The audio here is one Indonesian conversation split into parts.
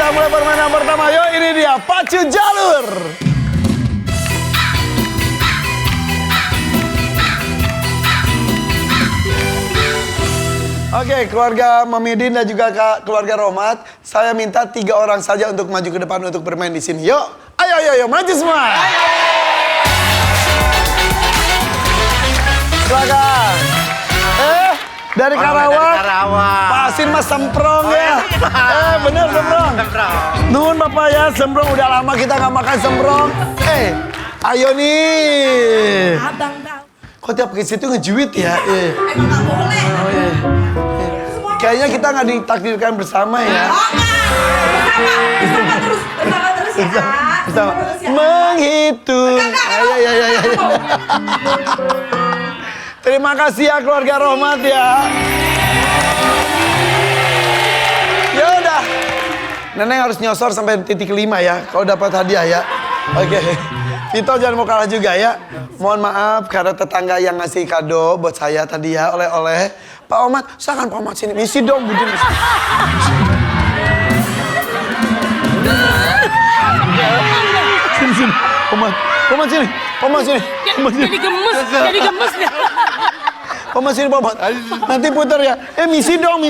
kita mulai permainan pertama. Yuk, ini dia pacu jalur. Oke, keluarga Mamidin dan juga keluarga Rohmat, saya minta 3 orang saja untuk maju ke depan untuk bermain di sini. Yuk, ayo, maju semua. Silakan. Dari Karawang. Pak Asin mas semprong ya. Bener semprong. Nuhun Bapak ya, semprong udah lama kita nggak makan semprong. Ayo nih. Abang tahu. Kok tiap ke situ ngejuit ya? Emang nggak boleh. Oh, iya. Kayaknya kita nggak ditakdirkan bersama ya. Bersama terus ya. Bersama. Menghitung. Ayo. Terima kasih ya keluarga Rohmat ya. Ya udah. Neneng harus nyosor sampai titik 5 ya. Kalau dapat hadiah ya. Oke. Vito jangan mau kalah juga ya. Mohon maaf karena tetangga yang ngasih kado buat saya tadi ya, oleh-oleh. Pak Omat, silakan Pak Omat sini. Misi dong, Budin. Sini. Omat sini. Jadi gemes nih. Omat sini, Pak Omat. Nanti putar ya. Misi dong.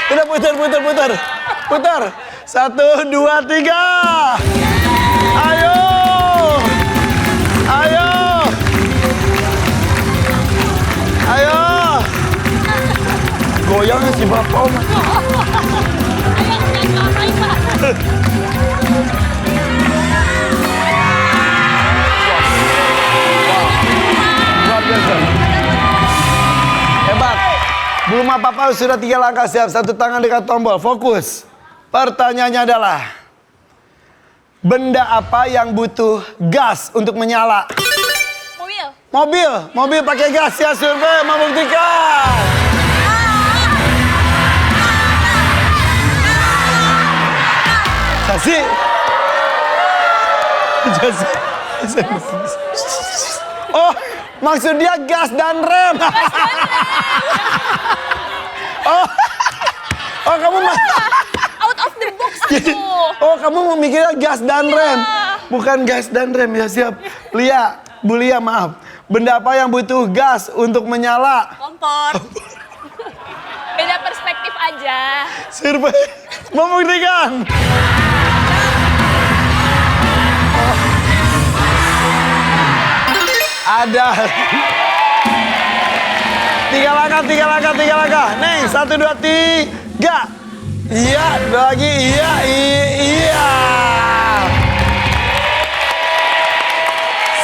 Udah putar. 1, 2, 3. Ayo. Goyangnya si Bapak Omat. Luar biasa. Hebat. Belum apa-apa sudah 3 langkah siap. 1 tangan dekat tombol. Fokus. Pertanyaannya adalah, benda apa yang butuh gas untuk menyala? Mobil pakai gas ya, survei membuktikan. Jasi. Oh, maksud dia gas dan rem. Oh, kamu Out of the box itu. Oh, kamu memikirnya gas dan rem. Bukan gas dan rem ya, siap. Bu Lia, maaf. Benda apa yang butuh gas untuk menyala? Kompor. Beda perspektif aja. Survei membuktikan. Ada. 3 langkah. Neng, 1, 2, 3. Iya, lagi. Iya.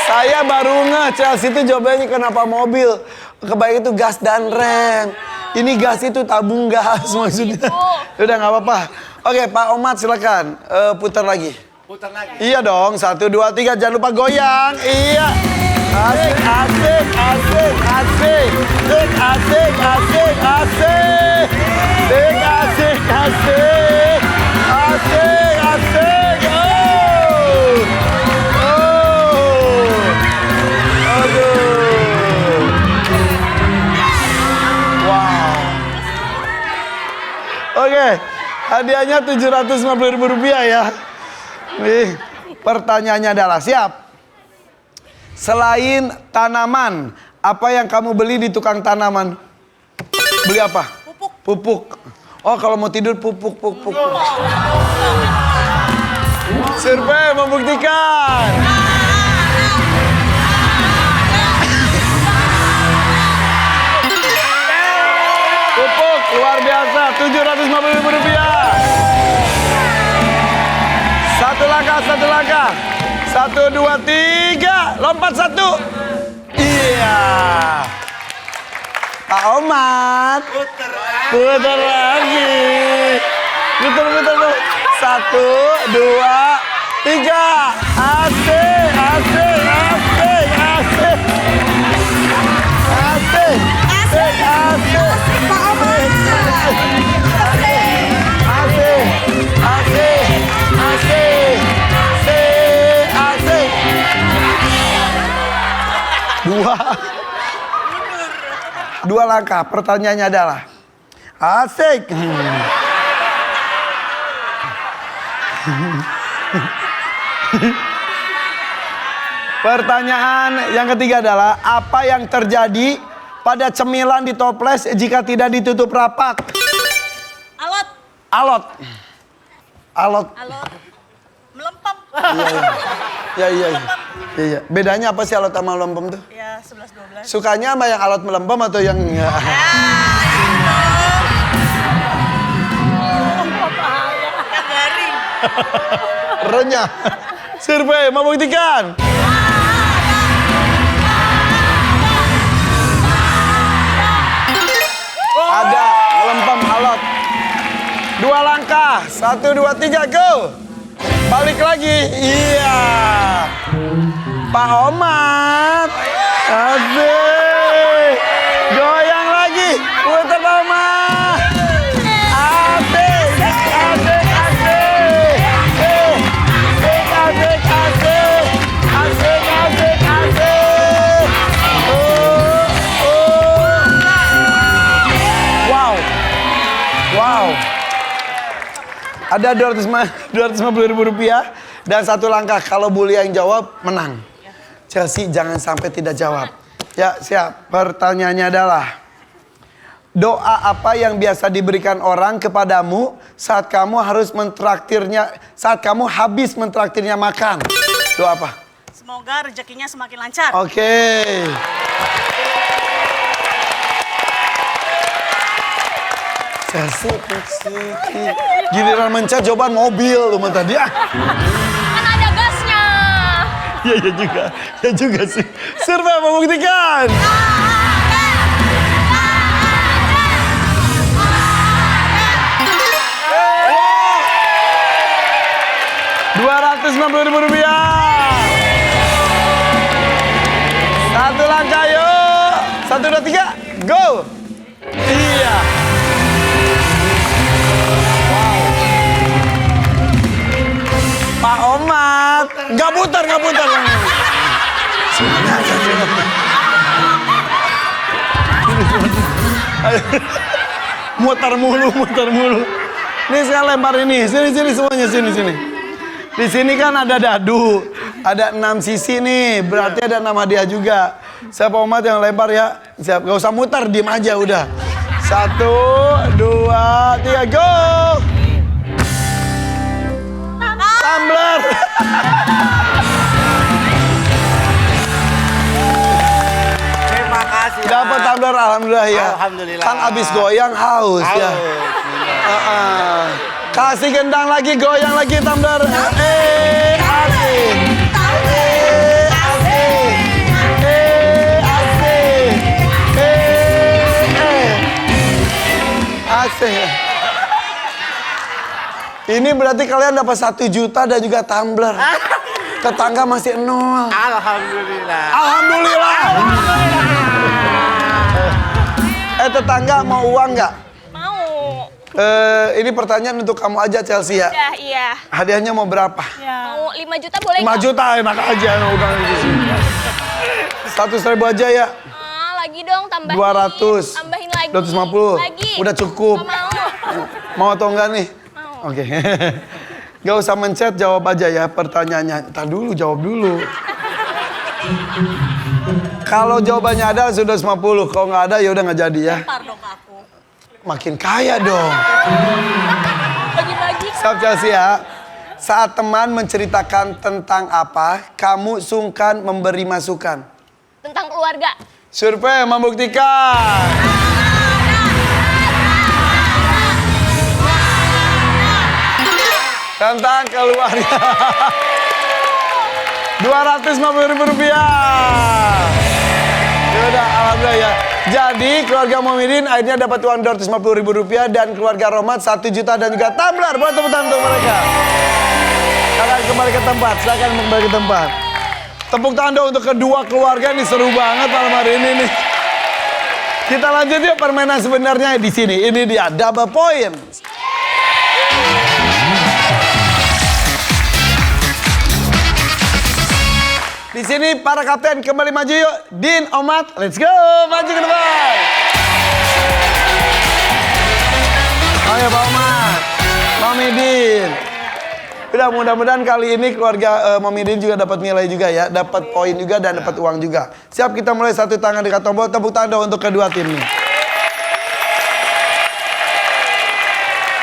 Saya baru Chelsea itu jawabannya kenapa mobil. Kebayang itu gas dan rem. Ini gas itu tabung gas maksudnya. Udah nggak apa-apa. Oke, Pak Omat silakan putar lagi. Iya dong, 1, 2, 3. Jangan lupa goyang. Iya. Asik. Oke, hadiahnya Rp750.000 ya. Nih, pertanyaannya adalah, siap? Selain tanaman, apa yang kamu beli di tukang tanaman? Beli apa? Pupuk. Oh, kalau mau tidur pupuk. Survei membuktikan. Pupuk luar biasa, Rp750.000. 1 langkah. 1, 2, 3. Lompat 1. Iya. Pak Omat. Putar lagi. Putar. 1, 2, 3. Asik. 2 langkah. Pertanyaannya adalah asik. Pertanyaan yang ketiga adalah apa yang terjadi pada cemilan di toples jika tidak ditutup rapat? Alot. Alot. Alot. Alot. Melempem. Iya. Bedanya apa sih alot sama melempem tuh? Ya 11-12. Sukanya sama yang alot melempem atau yang enggak? Yang garing. Renyah. Survei membuktikan. Ada melempem alot. 2 langkah. 1, 2, 3, go. Balik lagi. Iya. Pak Omat. Asik. Goyang lagi. Putar Pak Omat. Asik. Asik. Asik. Asik. Asik. Asik. Asik. Asik. Wow. Wow. Ada 250.000 rupiah dan 1 langkah. Kalau Bully yang jawab, menang. Chelsea jangan sampai tidak jawab. Ya, siap. Pertanyaannya adalah, doa apa yang biasa diberikan orang kepadamu saat kamu saat kamu habis mentraktirnya makan? Doa apa? Semoga rezekinya semakin lancar. Oke. Chelsea, giliran mencet jawaban mobil lu mah tadi. Kan ada gasnya. Ya juga sih. Survei membuktikan. Rp250.000. 1 langkah yuk. 1, 2, 3, go. Iya. Pak Omat, nggak putar. Muter mulu. Nih saya lempar ini, sini semuanya, sini. Di sini kan ada dadu, ada 6 sisi nih, berarti ada 6 hadiah juga. Saya Pak Omat yang lempar ya, siap, nggak usah muter, diem aja udah. 1, 2, 3, go! Tumbler. Terima kasih. Dapat tumbler, alhamdulillah ya. Alhamdulillah. Kan abis goyang haus ya. Kasih gendang lagi, goyang lagi tumbler. Asik. Asik. Ini berarti kalian dapat 1 juta dan juga tumbler. Tetangga masih 0. Alhamdulillah. Alhamdulillah. Tetangga mau uang nggak? Mau. Ini pertanyaan untuk kamu aja Chelsea ya. Iya. Hadiahnya mau berapa? Mau 5 juta boleh 5 nggak? juta enak aja udah di sini. 100.000 aja ya. Lagi dong tambahin. 200. Tambahin lagi. 250. Lagi. Udah cukup. Nggak mau. Mau atau enggak nih? Mau. Oke. Gak usah mencet, jawab aja ya pertanyaannya. Ntar dulu, jawab dulu. Kalau jawabannya ada sudah 50. Kalau nggak ada ya udah nggak jadi ya. Lempar dong ke aku. Makin kaya dong. Bagi-bagi. Siap Chelsea ya. Saat teman menceritakan tentang apa, kamu sungkan memberi masukan. Tentang keluarga. Survei membuktikan. Tentang keluarga. Rp250.000. Yaudah, alhamdulillah ya. Jadi keluarga Muhyiddin akhirnya dapat uang Rp250.000 dan keluarga Romat 1 juta dan juga tumbler. Buat tepuk tangan untuk mereka. Silakan kembali ke tempat. Silakan kembali ke tempat. Tepuk tangan dong untuk kedua keluarga nih, seru banget malam hari ini nih. Kita lanjut yuk permainan sebenarnya di sini. Ini dia double point. Di sini para kapten kembali maju yuk. Din, Omat, let's go, maju ke depan. Oke, Pak Omar. Mamidin. Udah, mudah-mudahan kali ini keluarga Mamidin juga dapat nilai juga ya. Dapat poin juga dan dapat uang juga. Siap, kita mulai satu tangan dekat tombol. Tepuk tangan dong untuk kedua tim nih.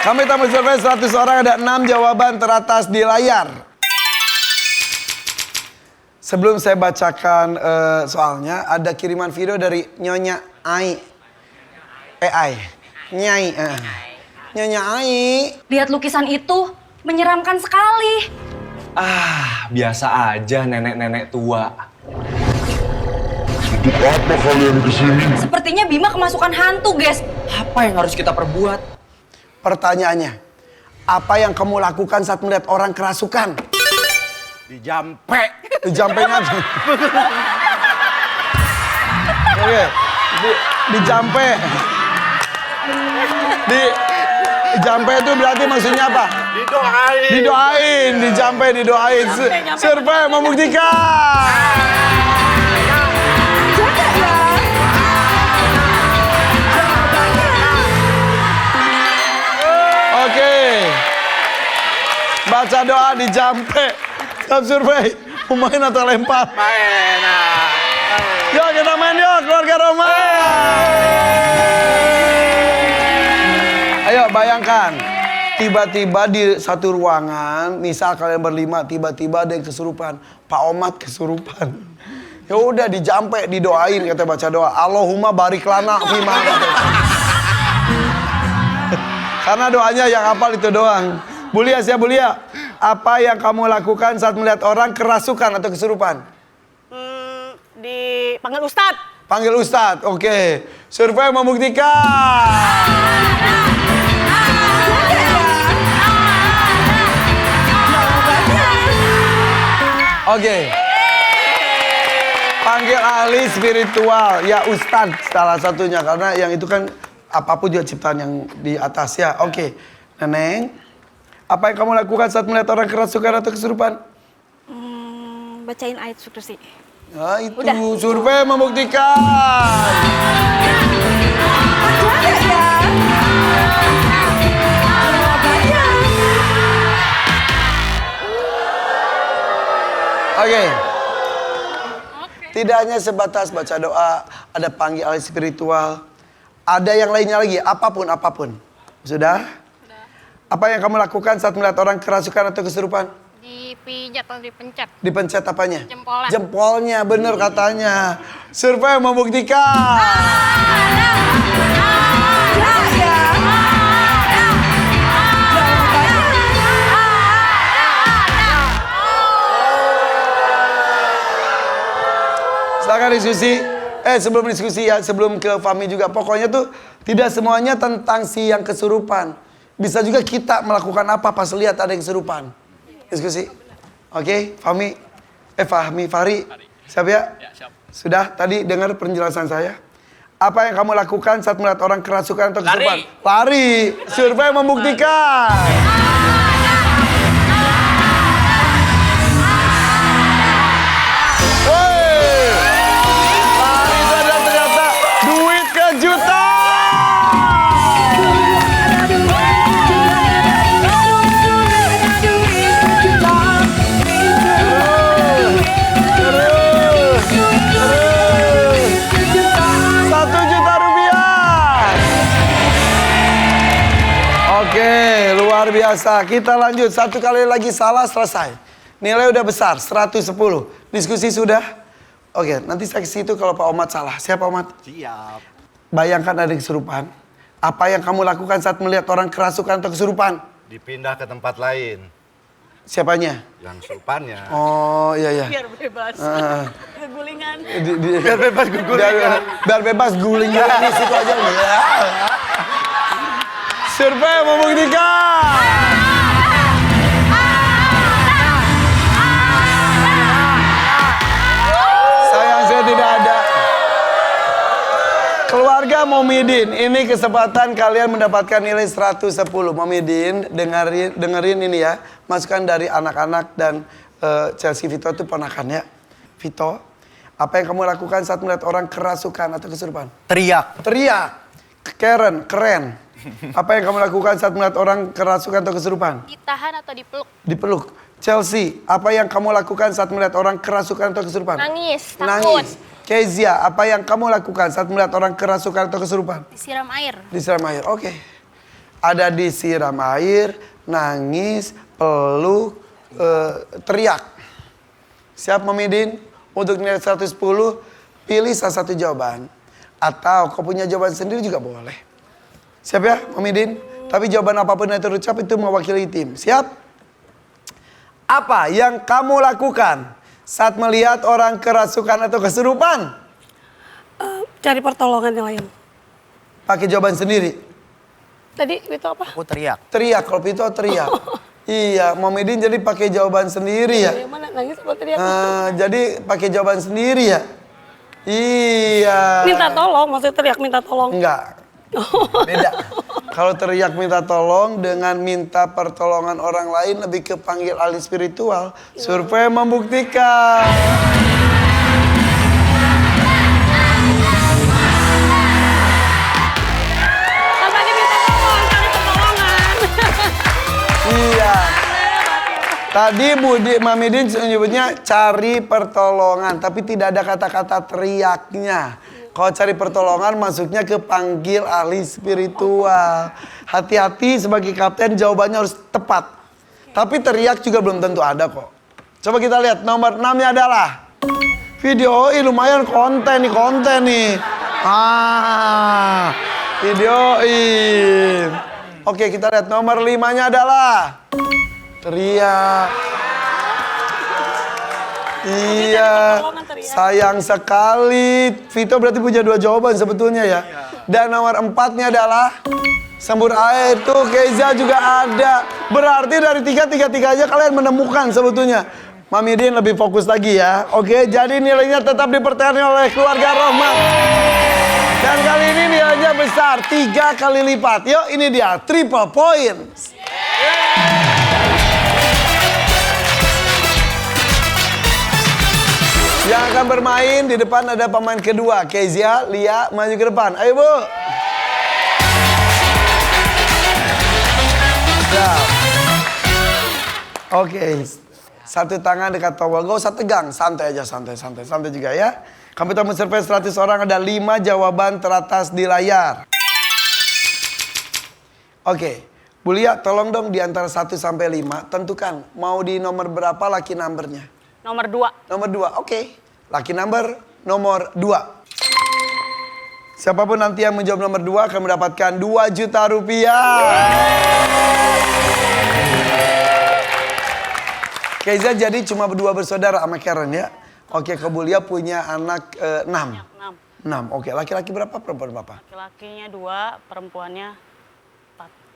Kami tamu survei 100 orang, ada 6 jawaban teratas di layar. Sebelum saya bacakan soalnya, ada kiriman video dari Nyonya Ai. Nyai. Nyonya Ai. Lihat lukisan itu, menyeramkan sekali. Ah, biasa aja nenek-nenek tua. Untuk apa kalian kesini? Sepertinya Bima kemasukan hantu, guys. Apa yang harus kita perbuat? Pertanyaannya, apa yang kamu lakukan saat melihat orang kerasukan? Dijampe. Dijampenya aja. Oke, dijampe. Dijampe itu berarti maksudnya apa? Didoain. Didoain, didoain. Survei membuktikan. Oke. Baca doa dijampe. Siap survei. Mau main atau lempar? Main. Yuk kita main yuk, keluarga Roma. Ayo bayangkan, tiba-tiba di satu ruangan, misal kalian berlima, tiba-tiba ada yang kesurupan. Pak Omat kesurupan. Ya udah dijampe, didoain, kata baca doa. Allahumma barik lana fima. Karena doanya yang hafal itu doang. Bulia, siap Bulia. Apa yang kamu lakukan saat melihat orang kerasukan atau kesurupan? Dipanggil Ustadz. Panggil Ustadz, oke. Survei membuktikan. Oke. Panggil ahli spiritual, ya Ustadz salah satunya. Karena yang itu kan apapun juga ciptaan yang di atas ya. Oke. Neneng, apa yang kamu lakukan saat melihat orang kerasukan atau kesurupan? Bacain ayat kursi. Nah itu, survei membuktikan. Oke. Tidak hanya sebatas baca doa, ada panggil ahli spiritual, ada yang lainnya lagi, apapun. Sudah? Apa yang kamu lakukan saat melihat orang kerasukan atau kesurupan? Dipijat atau dipencet. Dipencet apanya? Jempolnya. Jempolnya, bener katanya. Survei membuktikan. Silakan diskusi. Sebelum diskusi ya, sebelum ke Fahmi juga. Pokoknya tuh tidak semuanya tentang si yang kesurupan. Bisa juga kita melakukan apa pas lihat ada yang kesurupan. Diskusi. Oke, Fahmi. Fahri. Siap ya? Siap. Sudah tadi dengar penjelasan saya? Apa yang kamu lakukan saat melihat orang kerasukan atau kesurupan? Lari. Survei membuktikan. Luar biasa. Kita lanjut. Satu kali lagi salah, selesai. Nilai udah besar, 110. Diskusi sudah? Oke, nanti saya ke situ kalau Pak Omat salah. Siapa Omat? Siap. Bayangkan ada kesurupan. Apa yang kamu lakukan saat melihat orang kerasukan atau kesurupan? Dipindah ke tempat lain. Siapanya? Yang surupannya. Oh, iya. Biar bebas. Kegulingan. Biar bebas gulingan. Biar bebas gulingan di situ aja. Survei membuktikan. Sayang saya tidak ada. Keluarga Momidin, ini kesempatan kalian mendapatkan nilai 110. Momidin, dengerin ini ya. Masukan dari anak-anak dan Chelsea Vito itu ponakannya. Vito, apa yang kamu lakukan saat melihat orang kerasukan atau kesurupan? Teriak. Teriak. Keren. Apa yang kamu lakukan saat melihat orang kerasukan atau kesurupan? Ditahan atau dipeluk? Dipeluk. Chelsea, apa yang kamu lakukan saat melihat orang kerasukan atau kesurupan? Nangis, takut. Nangis. Kezia, apa yang kamu lakukan saat melihat orang kerasukan atau kesurupan? Disiram air. Disiram air, oke. Ada disiram air, nangis, peluk, teriak. Siap Mamidin? Untuk nilai 110, pilih salah satu jawaban. Atau kau punya jawaban sendiri juga boleh. Siap ya Mamidin? Tapi jawaban apapun yang terucap itu mewakili tim. Siap? Apa yang kamu lakukan saat melihat orang kerasukan atau kesurupan? Cari pertolongan yang lain. Pakai jawaban sendiri. Tadi itu apa? Aku teriak. Teriak, kalau Pito teriak. Iya, Mamidin jadi pakai jawaban sendiri ya. Yang mana nangis apa teriak? Jadi pakai jawaban sendiri ya. Iya. Minta tolong, maksudnya teriak minta tolong. Enggak. Beda. Kalau teriak minta tolong dengan minta pertolongan orang lain lebih ke panggil ahli spiritual. Survei membuktikan. Apa diminta tolong, cari pertolongan. Iya. Tadi Mamidin menyebutnya cari pertolongan, tapi tidak ada kata-kata teriaknya. Kalau cari pertolongan masuknya ke panggil ahli spiritual. Hati-hati sebagai kapten jawabannya harus tepat. Tapi teriak juga belum tentu ada kok. Coba kita lihat nomor 6-nya adalah video. Lumayan konten nih. Videoin. Oke, kita lihat nomor 5-nya adalah teriak. Iya, sayang sekali. Vito berarti punya 2 jawaban sebetulnya ya. Dan nomor 4-nya adalah sembur air. Tuh Keza juga ada. Berarti dari tiga aja kalian menemukan sebetulnya. Mamidin lebih fokus lagi ya. Oke, jadi nilainya tetap dipertahankan oleh keluarga Rohmat. Dan kali ini nilainya besar, 3 kali lipat. Yuk, ini dia triple points. Yang akan bermain di depan ada pemain kedua, Kezia, Lia, maju ke depan. Ayo Bu. Siap. Oke, satu tangan dekat tombol, gak usah tegang, santai aja, santai juga ya. Kami telah mensurvei 100 orang, ada 5 jawaban teratas di layar. Oke, Bu Lia tolong dong di antara 1 sampai 5, tentukan mau di nomor berapa lucky numbernya. Nomor 2. Nomor 2, oke. Lucky number nomor 2. Siapapun nanti yang menjawab nomor 2 akan mendapatkan 2 juta rupiah. Keza jadi cuma berdua bersaudara sama Karen ya. Oke, Kebulia punya anak 6. 6, oke. Laki-laki berapa, perempuan berapa? Laki-lakinya 2, perempuannya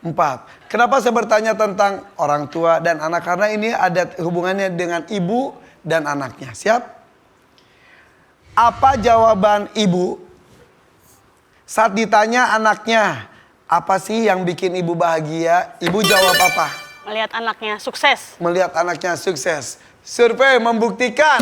4. Kenapa saya bertanya tentang orang tua dan anak? Karena ini ada hubungannya dengan ibu dan anaknya. Siap? Apa jawaban ibu saat ditanya anaknya, apa sih yang bikin ibu bahagia? Ibu jawab apa? melihat anaknya sukses. Melihat anaknya sukses. Survei membuktikan.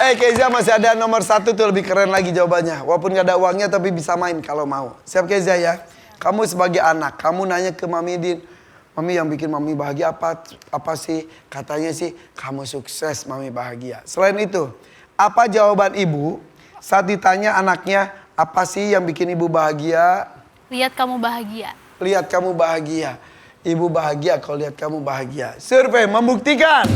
Keza masih ada nomor 1 tuh, lebih keren lagi jawabannya. Walaupun gak ada uangnya tapi bisa main kalau mau. Siap Keza ya? Kamu sebagai anak, kamu nanya ke Mami Din, Mami yang bikin Mami bahagia apa sih? Katanya sih kamu sukses, Mami bahagia. Selain itu, apa jawaban ibu saat ditanya anaknya, apa sih yang bikin ibu bahagia? Lihat kamu bahagia. Lihat kamu bahagia. Ibu bahagia kalau lihat kamu bahagia. Survei membuktikan.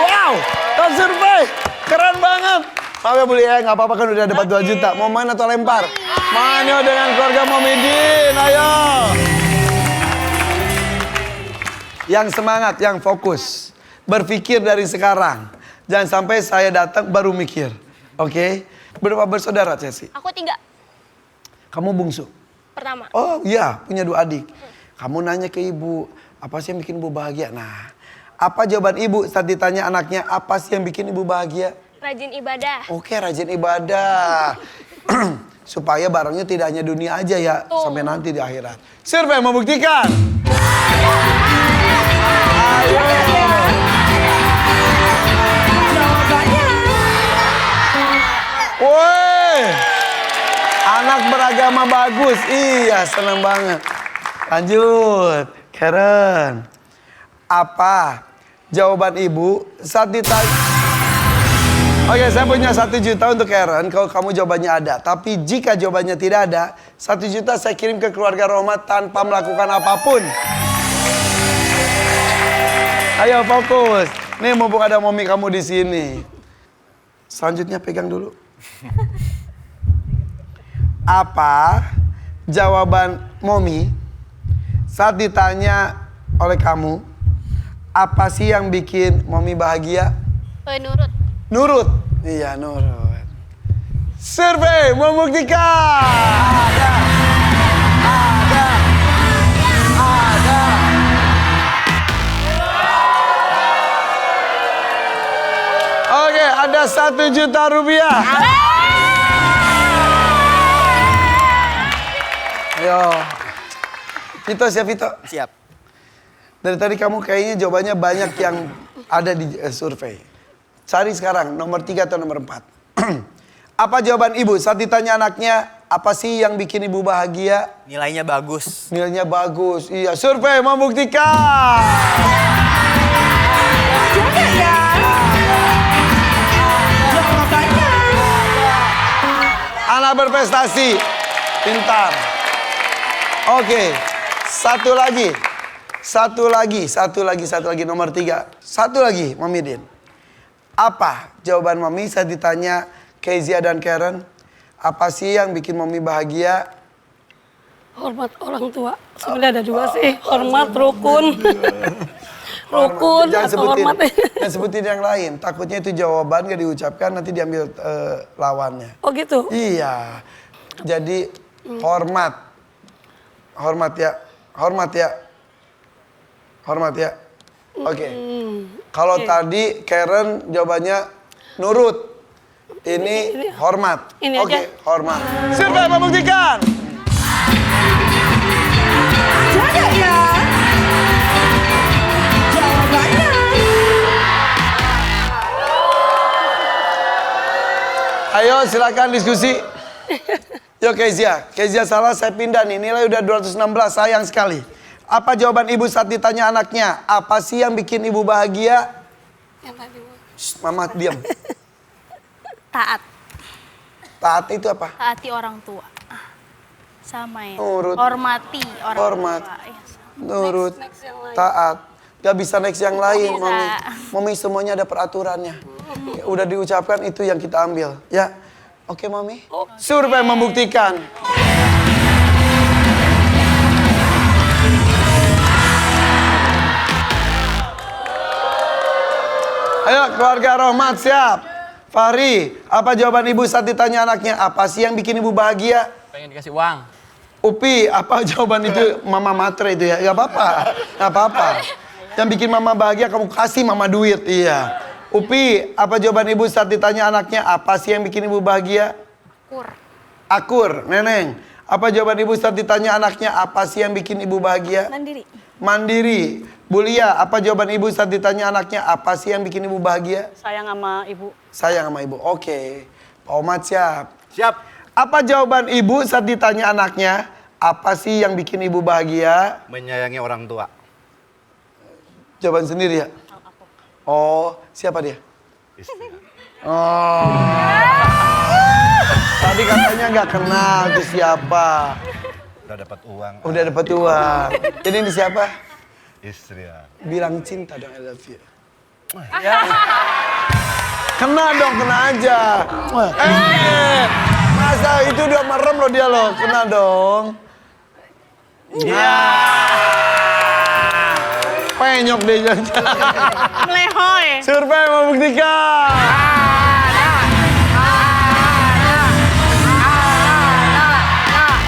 Wow, top survei, keren banget. Maaf ya Bu Lia, nggak apa-apa kan udah dapat 2 juta. Mau main atau lempar? Main yuk dengan keluarga Mami Din, ayo. Yang semangat, yang fokus, berpikir dari sekarang. Jangan sampai saya datang baru mikir, oke? Berapa bersaudara Cesi? Aku 3. Kamu bungsu? Pertama. Oh iya, punya 2 adik. Kamu nanya ke ibu, apa sih yang bikin ibu bahagia? Nah, apa jawaban ibu saat ditanya anaknya, apa sih yang bikin ibu bahagia? Rajin ibadah. Oke, rajin ibadah. Supaya barangnya tidak hanya dunia aja ya, sampai nanti di akhirat. Survei membuktikan. Ayo. Woi, anak beragama bagus. Iya, senang banget. Lanjut, Karen. Apa jawaban ibu saat ditanya? Oke, saya punya 1 juta untuk Karen kalau kamu jawabannya ada. Tapi jika jawabannya tidak ada, 1 juta saya kirim ke keluarga Rohmat tanpa melakukan apapun. Ayo fokus. Nih mumpung ada mommy kamu di sini. Selanjutnya pegang dulu. Apa jawaban mommy saat ditanya oleh kamu, apa sih yang bikin mommy bahagia? Nurut. Nurut. Iya, nurut. Survei membuktikan. Ada. Oke, ada 1 juta rupiah. Ayo. Vito, siap Vito? Siap. Dari tadi kamu kayaknya jawabannya banyak yang ada di survei. Cari sekarang nomor 3 atau nomor 4. Apa jawaban ibu saat ditanya anaknya, apa sih yang bikin ibu bahagia? Nilainya bagus. Nilainya bagus. Iya, survei membuktikan. Jaga ya. Jawabannya. Anak berprestasi. Pintar. Oke. Satu lagi nomor 3. Satu lagi, Mami Din. Apa jawaban Mami saat ditanya Kezia dan Karen? Apa sih yang bikin Mami bahagia? Hormat orang tua. Sebenarnya ada 2 sih. Hormat, rukun. Rukun atau hormat. Jangan sebutin yang lain. Takutnya itu jawaban gak diucapkan nanti diambil lawannya. Oh gitu? Iya. Jadi hormat. Hormat ya. Oke. Kalau tadi Karen jawabannya nurut. Ini hormat. Ini Oke, aja. hormat. Survei membuktikan. Jaga ya. Jawabannya. Ayo silakan diskusi. Yo Kezia salah saya pindah nih. Nilai udah 216, sayang sekali. Apa jawaban ibu saat ditanya anaknya? Apa sih yang bikin ibu bahagia? Yang tadi. Shh, Mama diam. Taat. Taat itu apa? Taati orang tua. Sama ya. Nurut. Hormati orang Hormat. tua. Iya, sama. Nurut, Next yang lain. taat. Gak bisa next yang lain, bisa. Mami. Mami semuanya ada peraturannya. Ya, udah diucapkan itu yang kita ambil, ya. Oke, Mami. Survei membuktikan. Ayo, keluarga Rohmat siap. Fahri, apa jawaban ibu saat ditanya anaknya? Apa sih yang bikin ibu bahagia? Pengen dikasih uang. Upi, apa jawaban itu? Mama matre itu ya? Gak apa-apa. Yang bikin mama bahagia kamu kasih mama duit. Iya. Upi, apa jawaban ibu saat ditanya anaknya? Apa sih yang bikin ibu bahagia? Akur, Neneng. Apa jawaban ibu saat ditanya anaknya? Apa sih yang bikin ibu bahagia? Mandiri. Bulia, apa jawaban ibu saat ditanya anaknya? Apa sih yang bikin ibu bahagia? Sayang sama ibu. Sayang sama ibu. Oke. Pak Omat siap. Siap. Apa jawaban ibu saat ditanya anaknya? Apa sih yang bikin ibu bahagia? Menyayangi orang tua. Jawaban sendiri ya? Oh, siapa dia? Istri. Oh. Tadi katanya nggak kenal itu siapa. Udah dapat uang. Udah dapat uang. Jadi ini siapa? Istri ya. Bilang cinta dong, I love you. Ya. Kena dong, kena aja. Masa itu udah merem loh dia loh. Kena dong. Ya. Penyok deh jangan. Melehoy. Survei membuktikan.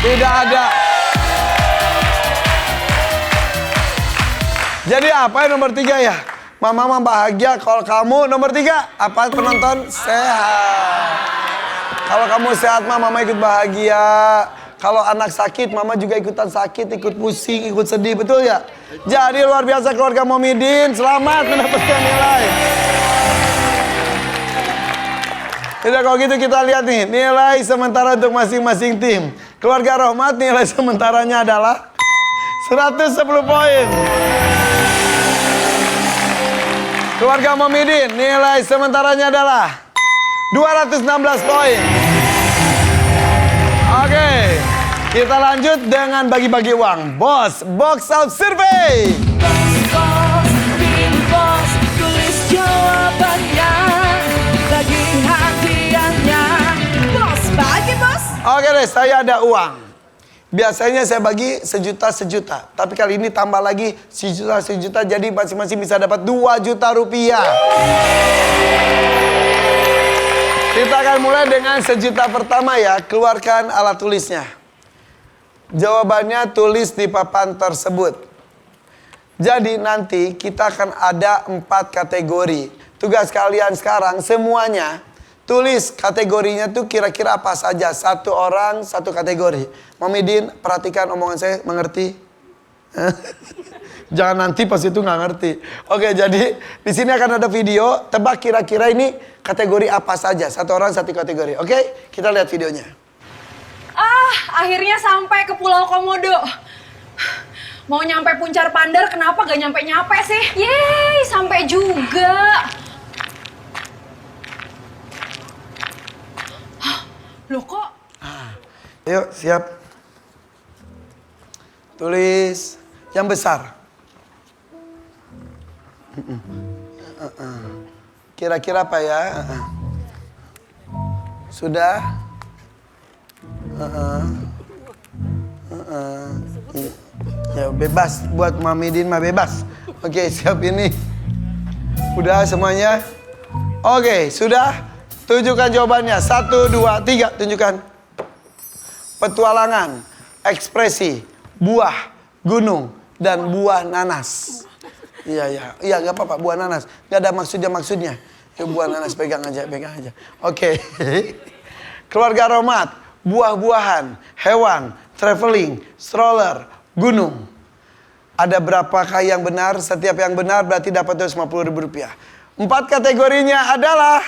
Tidak ada. Jadi apa yang nomor 3 ya? Mama bahagia kalau kamu nomor 3. Apa penonton? Sehat. Kalau kamu sehat mama ikut bahagia. Kalau anak sakit mama juga ikutan sakit, ikut pusing, ikut sedih, betul ya? Jadi luar biasa keluarga Momidin, selamat mendapatkan nilai. Jadi kalau gitu kita lihat nih, nilai sementara untuk masing-masing tim. Keluarga Rohmat nilai sementaranya adalah 110 poin. Keluarga Momidin nilai sementaranya adalah 216 poin. Oke, kita lanjut dengan bagi-bagi uang. Bos, box out survey. Bos, Bing Bos, tulis jawabannya, bagi hadiahnya. Bos, bagi bos. Oke deh, saya ada uang. Biasanya saya bagi sejuta. Tapi kali ini tambah lagi sejuta. Jadi masing-masing bisa dapat 2 juta rupiah. Kita akan mulai dengan sejuta pertama ya. Keluarkan alat tulisnya. Jawabannya tulis di papan tersebut. Jadi nanti kita akan ada 4 kategori. Tugas kalian sekarang semuanya tulis kategorinya tuh kira-kira apa saja. 1 orang 1 kategori. Momidin, perhatikan omongan saya, mengerti? Jangan nanti pas itu nggak ngerti. Oke, jadi di sini akan ada video. Tebak kira-kira ini kategori apa saja. 1 orang 1 kategori. Oke, kita lihat videonya. Akhirnya sampai ke Pulau Komodo. Mau nyampe Puncar Pandar, kenapa gak nyampe-nyampe sih? Yeay, sampai juga. Loh kok? Yuk, siap. Tulis yang besar. Kira-kira apa ya? Sudah? Ya bebas, buat Momidin mah bebas. Oke, siap ini. Udah semuanya? Oke, sudah? Tunjukkan jawabannya. 1, 2, 3, tunjukkan. Petualangan, ekspresi, buah, gunung, dan buah nanas. Iya, nggak apa-apa, buah nanas. Nggak ada maksudnya. Ya, buah nanas, pegang aja. Oke. Keluarga Rohmat, buah-buahan, hewan, traveling, stroller, gunung. Ada berapakah yang benar? Setiap yang benar berarti dapat 250.000 rupiah. 4 kategorinya adalah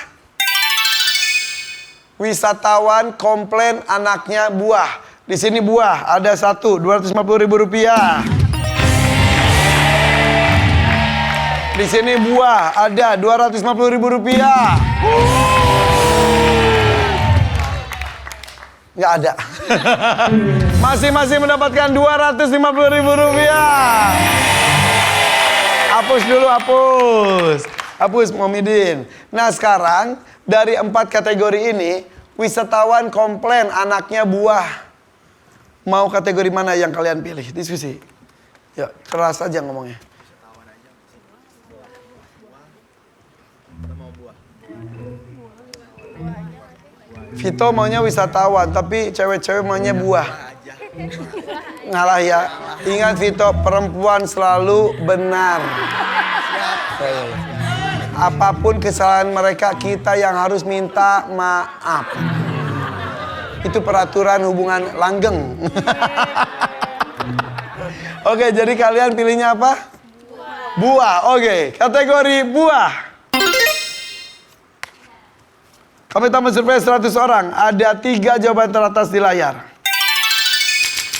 wisatawan komplain anaknya buah. Di sini buah ada 1, 250.000 rupiah. Di sini buah ada 250.000 rupiah. Nggak ada. Masing-masing mendapatkan 250.000 rupiah. Hapus dulu, hapus Momidin. Nah sekarang dari 4 kategori ini, wisatawan komplain anaknya buah. Mau kategori mana yang kalian pilih? Diskusi. Ya, keras aja ngomongnya. Vito maunya wisatawan, tapi cewek-cewek maunya buah. Ngalah ya. Ingat Vito, perempuan selalu benar. Apapun kesalahan mereka, kita yang harus minta maaf. Itu peraturan hubungan langgeng. Oke, jadi kalian pilihnya apa? Buah. Oke, kategori buah. Kami tambah survei 100 orang. Ada 3 jawaban teratas di layar.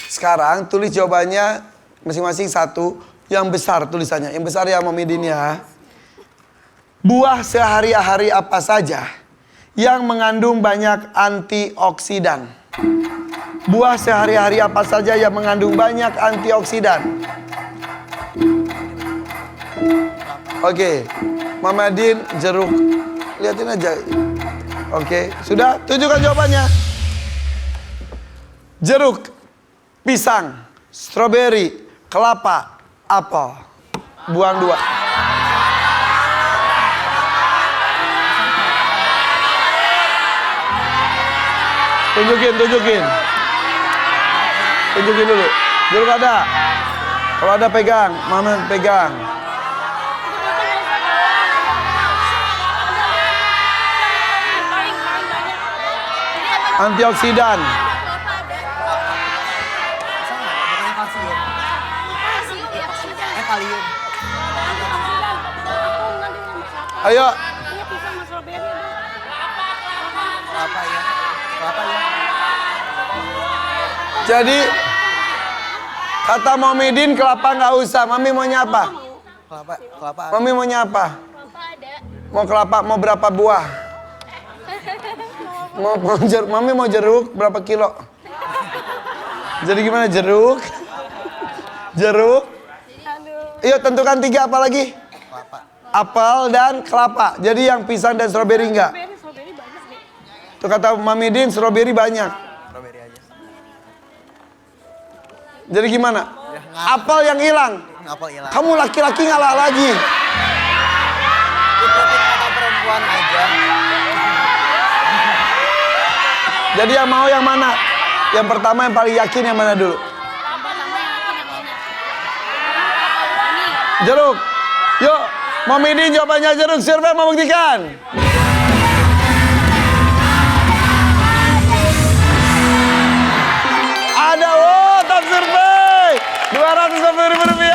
Sekarang tulis jawabannya masing-masing 1. Yang besar tulisannya. Yang besar ya Momidin ya. Buah sehari-hari apa saja yang mengandung banyak antioksidan? Buah sehari-hari apa saja yang mengandung banyak antioksidan? Oke, Mamadin jeruk. Lihatin aja. Oke, sudah? Tunjukkan jawabannya. Jeruk, pisang, stroberi, kelapa, apel. Buang 2. Tunjukin. Tunjukin dulu. Jeruk ada. Kalau ada pegang, Mama pegang. Antioksidan. Ayo. Jadi kata Momidin kelapa nggak usah. Mami maunya apa? Kelapa. Mami maunya apa? Mau kelapa, mau berapa buah? Mau jeruk, Mami mau jeruk berapa kilo? Jadi gimana jeruk? Jeruk? Iya tentukan 3 apa lagi? Apel dan kelapa. Jadi yang pisang dan stroberi enggak? Tuh kata Mamidin stroberi banyak. Strawberry aja. Jadi gimana? Apel yang hilang. Apel hilang. Kamu laki-laki ngalah lagi. Itu kata perempuan aja. Jadi yang mau yang mana? Yang pertama yang paling yakin yang mana dulu? Jeruk. Yuk, Momidin jawabannya jeruk. Survei membuktikan. Ada, wow, top survei. Rp250.000.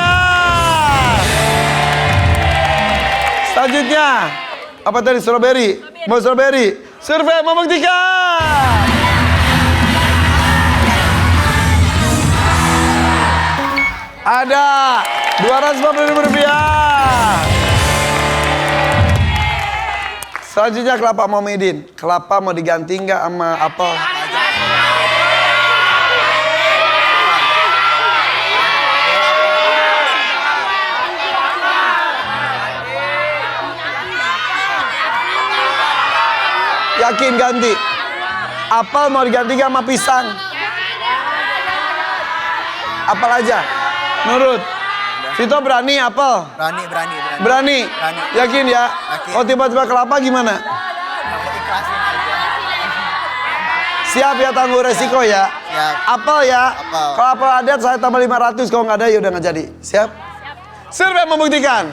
Selanjutnya, apa tadi stroberi? Mau stroberi? Survei membuktikan. Ada Rp250.000. Selanjutnya kelapa Momidin. Kelapa mau diganti nggak sama apel? Yakin ganti? Apel mau diganti nggak sama pisang? Apel aja. Nurut. Vito berani apel? Berani. Berani? Yakin ya? Yakin. Kalau tiba-tiba kelapa gimana? Ikhlasin aja. Siap ya tanggung resiko ya? Siap. Apel ya? Apel. Kalau apel adat saya tambah 500, kalau nggak ada ya udah nggak jadi. Siap? Survei membuktikan.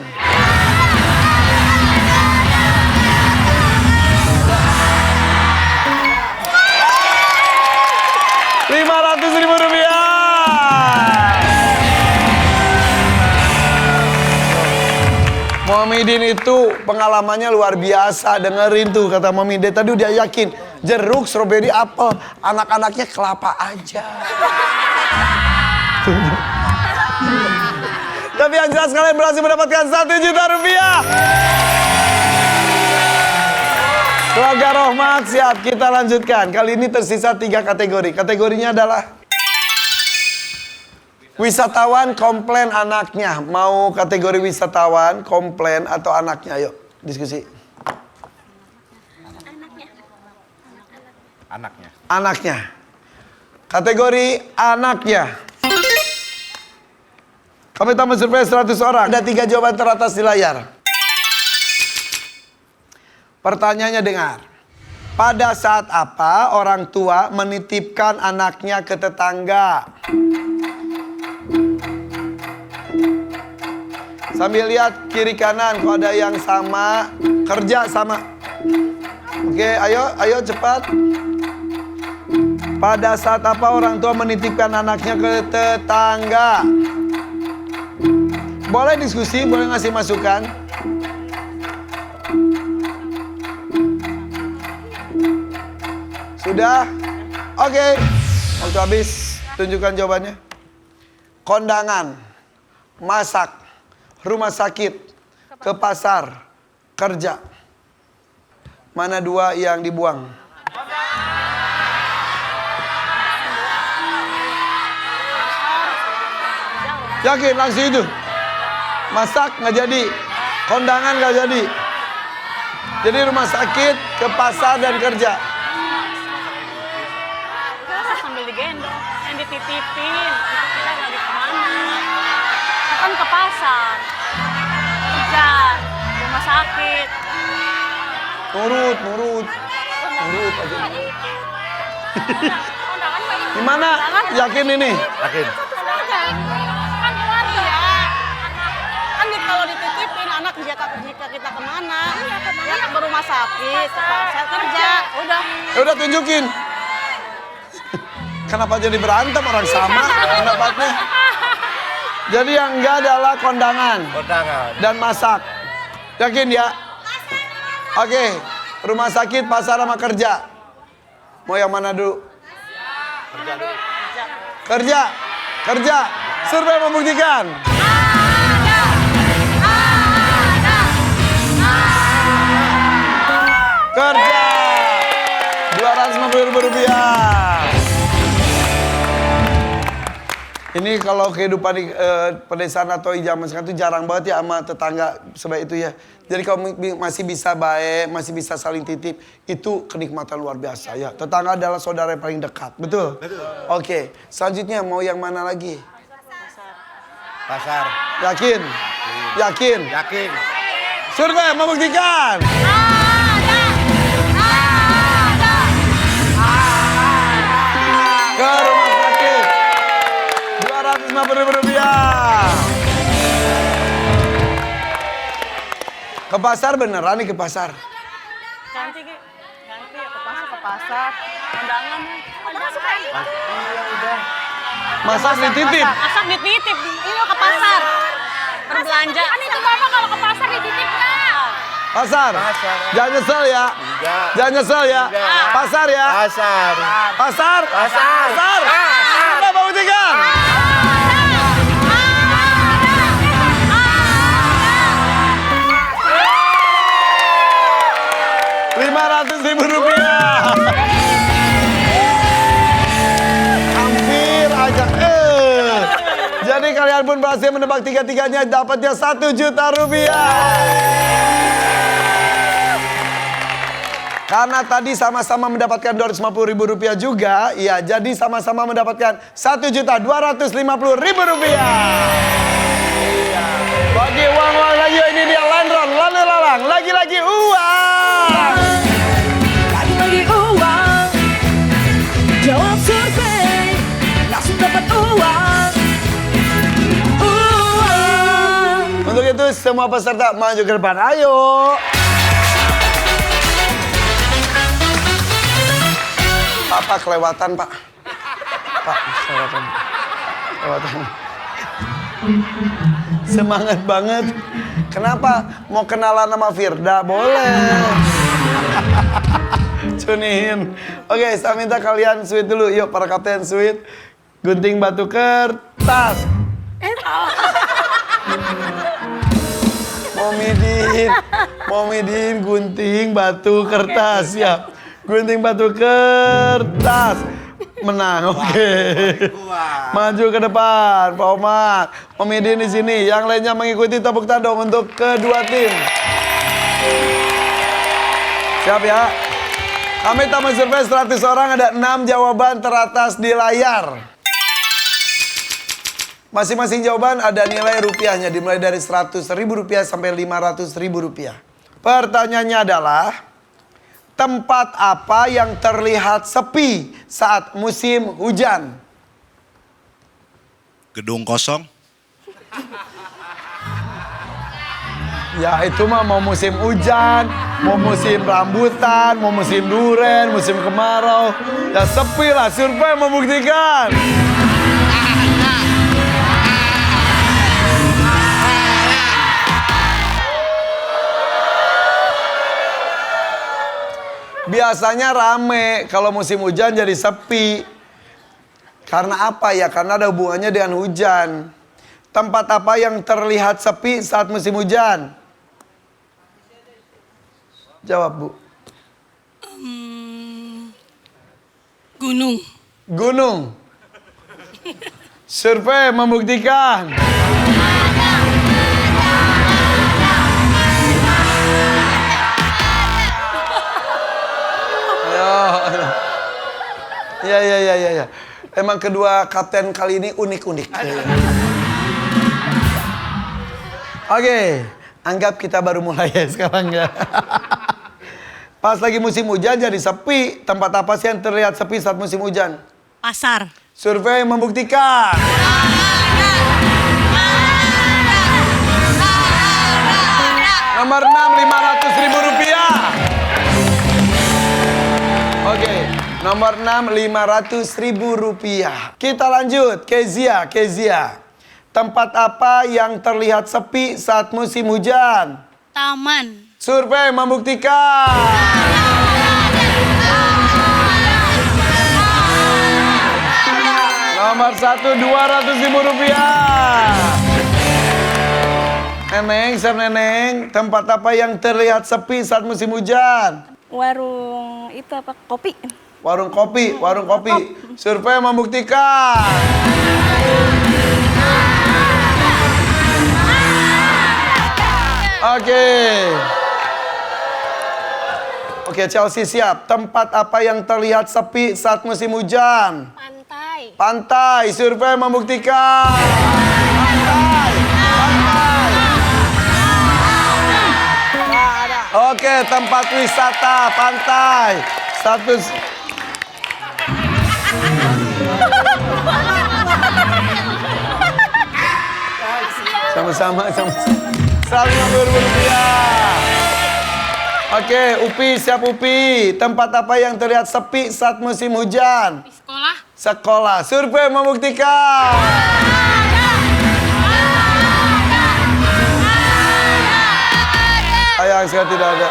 Rp500.000. Momidin itu pengalamannya luar biasa. Dengerin tuh kata Momidin. Tadi udah yakin jeruk, stroberi, apel. Anak-anaknya kelapa aja. Tapi yang jelas kalian berhasil mendapatkan Rp1 juta. Keluarga Rohmat siap, kita lanjutkan. Kali ini tersisa 3 kategori. Kategorinya adalah wisatawan komplain anaknya. Mau kategori wisatawan, komplain, atau anaknya? Ayo, diskusi. Anaknya. Kategori anaknya. Kami tambah survei 100 orang. Ada 3 jawaban teratas di layar. Pertanyaannya dengar. Pada saat apa orang tua menitipkan anaknya ke tetangga? Sambil lihat kiri kanan, kalau ada yang sama, kerja sama. Oke, ayo cepat. Pada saat apa orang tua menitipkan anaknya ke tetangga? Boleh diskusi, boleh ngasih masukan. Sudah? Oke. Waktu habis, tunjukkan jawabannya. Kondangan, masak, rumah sakit, ke pasar, kerja. Mana 2 yang dibuang? Yakin langsung itu? Masak nggak jadi, kondangan nggak jadi. Jadi rumah sakit, ke pasar, dan kerja. Sambil digendong, yang dititipin, kita lagi kemana? Kan ke pasar, kerja, rumah sakit. Nurut aja. Gimana? Yakin ini? Yakin. Kan keluarga. kita kemana? Ya ke rumah sakit, saya kerja, udah. Ya udah tunjukin. Kenapa jadi berantem orang sama pendapatnya? Jadi yang enggak adalah kondangan Kondangan. dan masak. Yakin ya? Oke, rumah sakit, pasar sama kerja. Mau yang mana dulu? Kerja. Kerja. Survei membuktikan. Kerja. Rp250.000. Ini kalau kehidupan di pedesaan atau zaman sekarang itu jarang banget ya sama tetangga sebaik itu ya. Jadi kalau masih bisa baik, masih bisa saling titip, itu kenikmatan luar biasa ya. Tetangga adalah saudara yang paling dekat, betul? Betul. Oke, selanjutnya mau yang mana lagi? Pasar. Yakin? Yakin? Yakin. Survei membuktikan. Ke rumah sakit. Rp250.000. Ke pasar beneran nih ke pasar. Ganti ya ke pasar. Undangan. Masak dititip. Masak dititip. Iya ke pasar. Berbelanja. Kan itu Bapak kalau ke pasar dititip nggak? Pasar. Jangan nyesel ya. Enggak. Jangan nyesel ya. Enggak. Pasar ya. Pasar. Pasar. Pasar. Pasar. Sudah membuktikan. Rp500.000. Hampir aja. Jadi kalian pun berhasil menebak tiga-tiganya, dapatnya Rp1 juta. Karena tadi sama-sama mendapatkan Rp250.000 juga, ya jadi sama-sama mendapatkan Rp1.250.000. Iya. Bagi uang-uang lagi, ini dia Landron, lalu lalang, lagi-lagi uang. Lagi-lagi uang. Jawab survei, langsung dapat uang. Untuk itu semua peserta maju ke depan, ayo. Pak, kelewatan Pak. Pak, kelewatan. Semangat banget. Kenapa? Mau kenalan sama Firda? Boleh. Cuniin. Oke, saya minta kalian sweet dulu. Yuk, para kapten sweet. Gunting batu kertas. Momidin, gunting batu kertas. Siap. Gunting batu kertas. Menang, oke. Maju ke depan, Pak Omar. Momidin di sini. Yang lainnya mengikuti tepuk tangan untuk kedua tim. Siap ya. Kami tamu survei 100 orang, ada 6 jawaban teratas di layar. Masing-masing jawaban ada nilai rupiahnya, dimulai dari Rp100.000 sampai Rp500.000. Pertanyaannya adalah, tempat apa yang terlihat sepi saat musim hujan? Gedung kosong. Ya itu mah mau musim hujan, mau musim rambutan, mau musim duren, musim kemarau. Ya sepi lah, survei membuktikan. Biasanya rame, kalau musim hujan jadi sepi. Karena apa ya? Karena ada hubungannya dengan hujan. Tempat apa yang terlihat sepi saat musim hujan? Jawab, Bu. Gunung. Gunung. Survei membuktikan. Ya. Emang kedua kapten kali ini unik-unik. Oke, anggap kita baru mulai ya sekarang ya. Pas lagi musim hujan jadi sepi. Tempat apa sih yang terlihat sepi saat musim hujan? Pasar. Survei membuktikan. Nomor 6 Nomor 6, Rp500.000. Kita lanjut, Kezia. Tempat apa yang terlihat sepi saat musim hujan? Taman. Survei membuktikan. Nomor 1, Rp200.000. Neneng, tempat apa yang terlihat sepi saat musim hujan? Warung itu apa? Kopi. Warung kopi. Survei membuktikan. Oke, Chelsea siap. Tempat apa yang terlihat sepi saat musim hujan? Pantai. Survei membuktikan. Pantai. Oke, tempat wisata pantai. Sama-sama. Rp150.000. Oke, Upi, siap Upi. Tempat apa yang terlihat sepi saat musim hujan? Sekolah. Survei membuktikan. Sayang sekali tidak ada.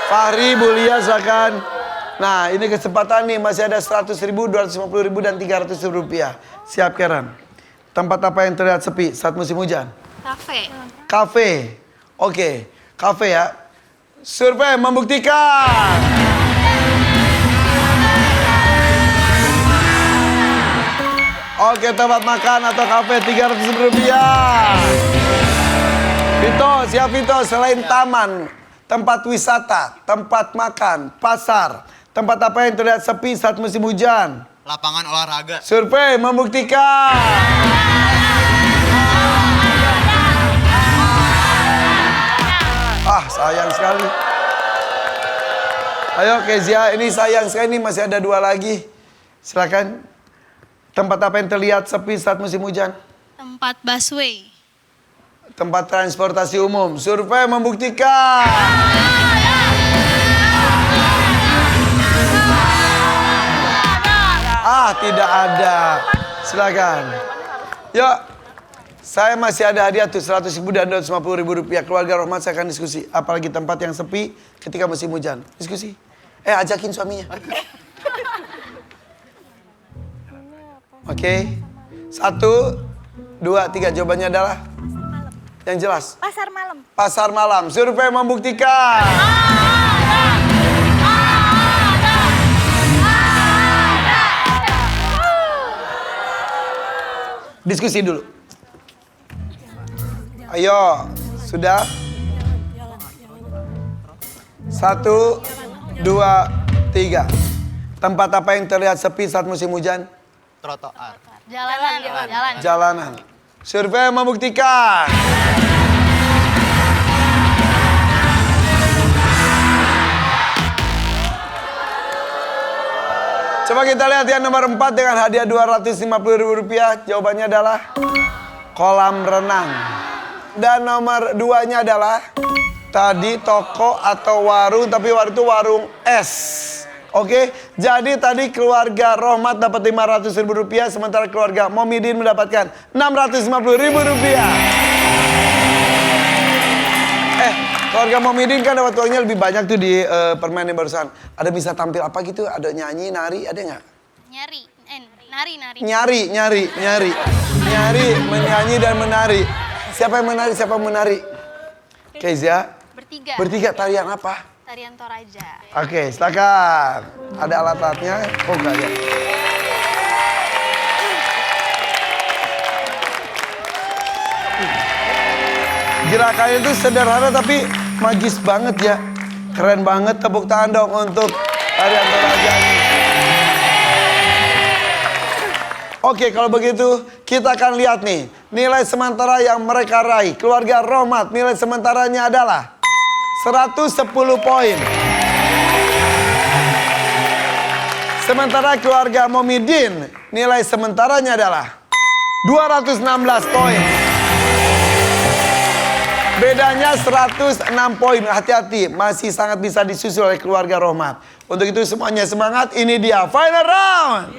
Fahri, Bulia, silakan. Nah, ini kesempatan nih, masih ada 100.000, 250.000 dan 300.000 rupiah. Siap, Karen. Tempat apa yang terlihat sepi saat musim hujan? Kafe. Oke, kafe ya. Survei membuktikan. Oke, tempat makan atau kafe 300.000 rupiah. Vito, siap Vito. Selain taman, tempat wisata, tempat makan, pasar, tempat apa yang terlihat sepi saat musim hujan? Lapangan olahraga. Survei membuktikan. Sayang sekali. Ayo Kezia, ini sayang sekali, ini masih ada 2 lagi. Silakan. Tempat apa yang terlihat sepi saat musim hujan? Tempat busway. Tempat transportasi umum. Survei membuktikan. Tidak ada. Silakan. Yuk. Saya masih ada hadiah tuh 100.000 dan 250.000 rupiah. Keluarga Rohmat saya akan diskusi. Apalagi tempat yang sepi ketika musim hujan. Diskusi. Ajakin suaminya. Oke. 1, 2, 3. Jawabannya adalah? Yang jelas. Pasar malam. Pasar malam. Survei membuktikan. Diskusi dulu. Ayo, sudah? 1, 2, 3. Tempat apa yang terlihat sepi saat musim hujan? Trotoar. Jalanan. Survei membuktikan. Coba kita lihat yang nomor 4 dengan hadiah 250.000 rupiah. Jawabannya adalah kolam renang. Dan nomor 2-nya adalah tadi toko atau warung, tapi warung itu warung es. Oke, jadi tadi keluarga Rohmat dapat 500.000 rupiah, sementara keluarga Momidin mendapatkan 650.000 rupiah. Keluarga Momidin kan dapat uangnya lebih banyak tuh di permainan barusan. Ada bisa tampil apa gitu? Ada nyanyi, nari, ada nggak? Nyari, menyanyi dan menari. Siapa yang menari? Kezia? Bertiga, tarian apa? Tarian Toraja. Oke, silakan. Ada alat-alatnya? Oh, enggak ada. Gerakannya itu sederhana tapi magis banget ya. Keren banget, tepuk tangan dong untuk tarian Toraja ini. Oke, kalau begitu kita akan lihat nih nilai sementara yang mereka raih. Keluarga Rohmat nilai sementaranya adalah 110 poin. Sementara keluarga Momidin nilai sementaranya adalah 216 poin. Bedanya 106 poin. Hati-hati, masih sangat bisa disusul oleh keluarga Rohmat. Untuk itu semuanya semangat. Ini dia final round.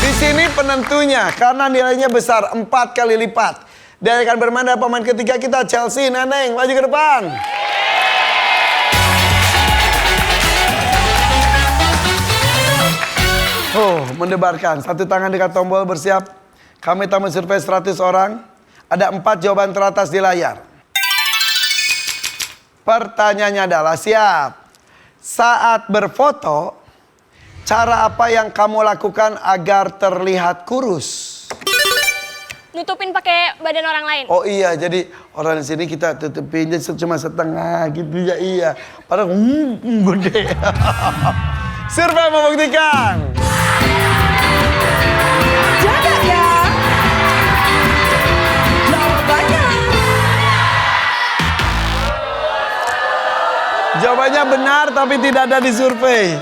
Di sini penentunya karena nilainya besar 4 kali lipat. Dan akan bermain dari pemain ketiga kita, Chelsea Neneng, maju ke depan. Mendebarkan. Satu tangan dekat tombol, bersiap. Kami tamu survei 100 orang. Ada 4 jawaban teratas di layar. Pertanyaannya adalah, siap. Saat berfoto, cara apa yang kamu lakukan agar terlihat kurus? Nutupin pakai badan orang lain. Oh iya, jadi orang di sini kita tutupin cuma setengah gitu ya, iya. Padahal gede. Survei membuktikan. Jaga ya. Jawabannya. Jawabannya benar tapi tidak ada di survei.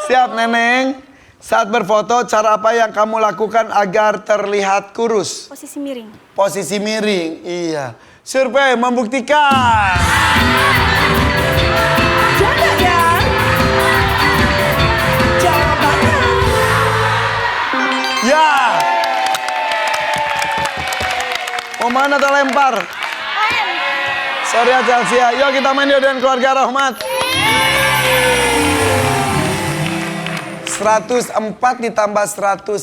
Siap Neneng? Saat berfoto, cara apa yang kamu lakukan agar terlihat kurus? Posisi miring. Posisi miring, iya. Survei membuktikan. Jaga ya. Jawabannya. Ya. Mau mana atau lempar? Sorry ya Chelsea. Yuk kita main yuk dengan keluarga Rohmat. 104 ditambah 110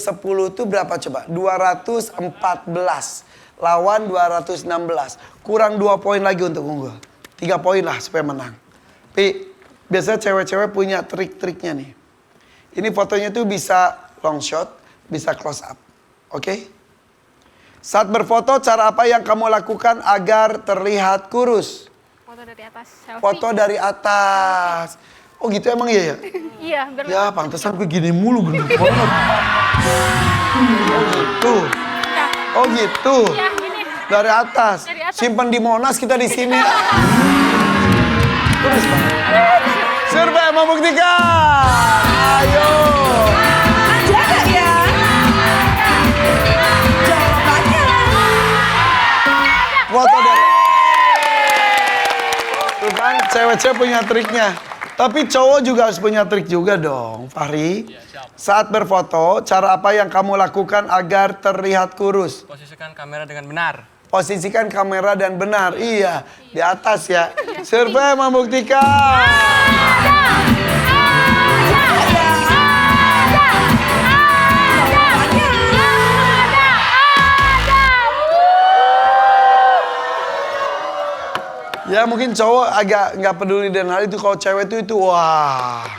itu berapa coba? 214 lawan 216. Kurang 2 poin lagi untuk unggul. 3 poin lah supaya menang. Tapi biasanya cewek-cewek punya trik-triknya nih. Ini fotonya tuh bisa long shot, bisa close up. Oke? Saat berfoto, cara apa yang kamu lakukan agar terlihat kurus? Foto dari atas. Selfie. Foto dari atas. Oh gitu emang iya ya? Iya, biar Ya pantesan gue gini mulu gede banget. Oh gitu. Oh gitu. ya ini. Dari atas. Dari atas. Simpan di Monas, kita di sini. Terus banget. Survei membuktikan. Ayo. Jaga ya. Jawabannya. Foto dari. Tuh kan cewek-cewek punya triknya. Tapi cowok juga harus punya trik juga dong, Fahri. Saat berfoto, cara apa yang kamu lakukan agar terlihat kurus? Posisikan kamera dengan benar. Posisikan kamera dan benar. Iya, di atas ya. Survei membuktikan. Ya mungkin cowok agak nggak peduli dengan hal itu. Kalau cewek itu wah.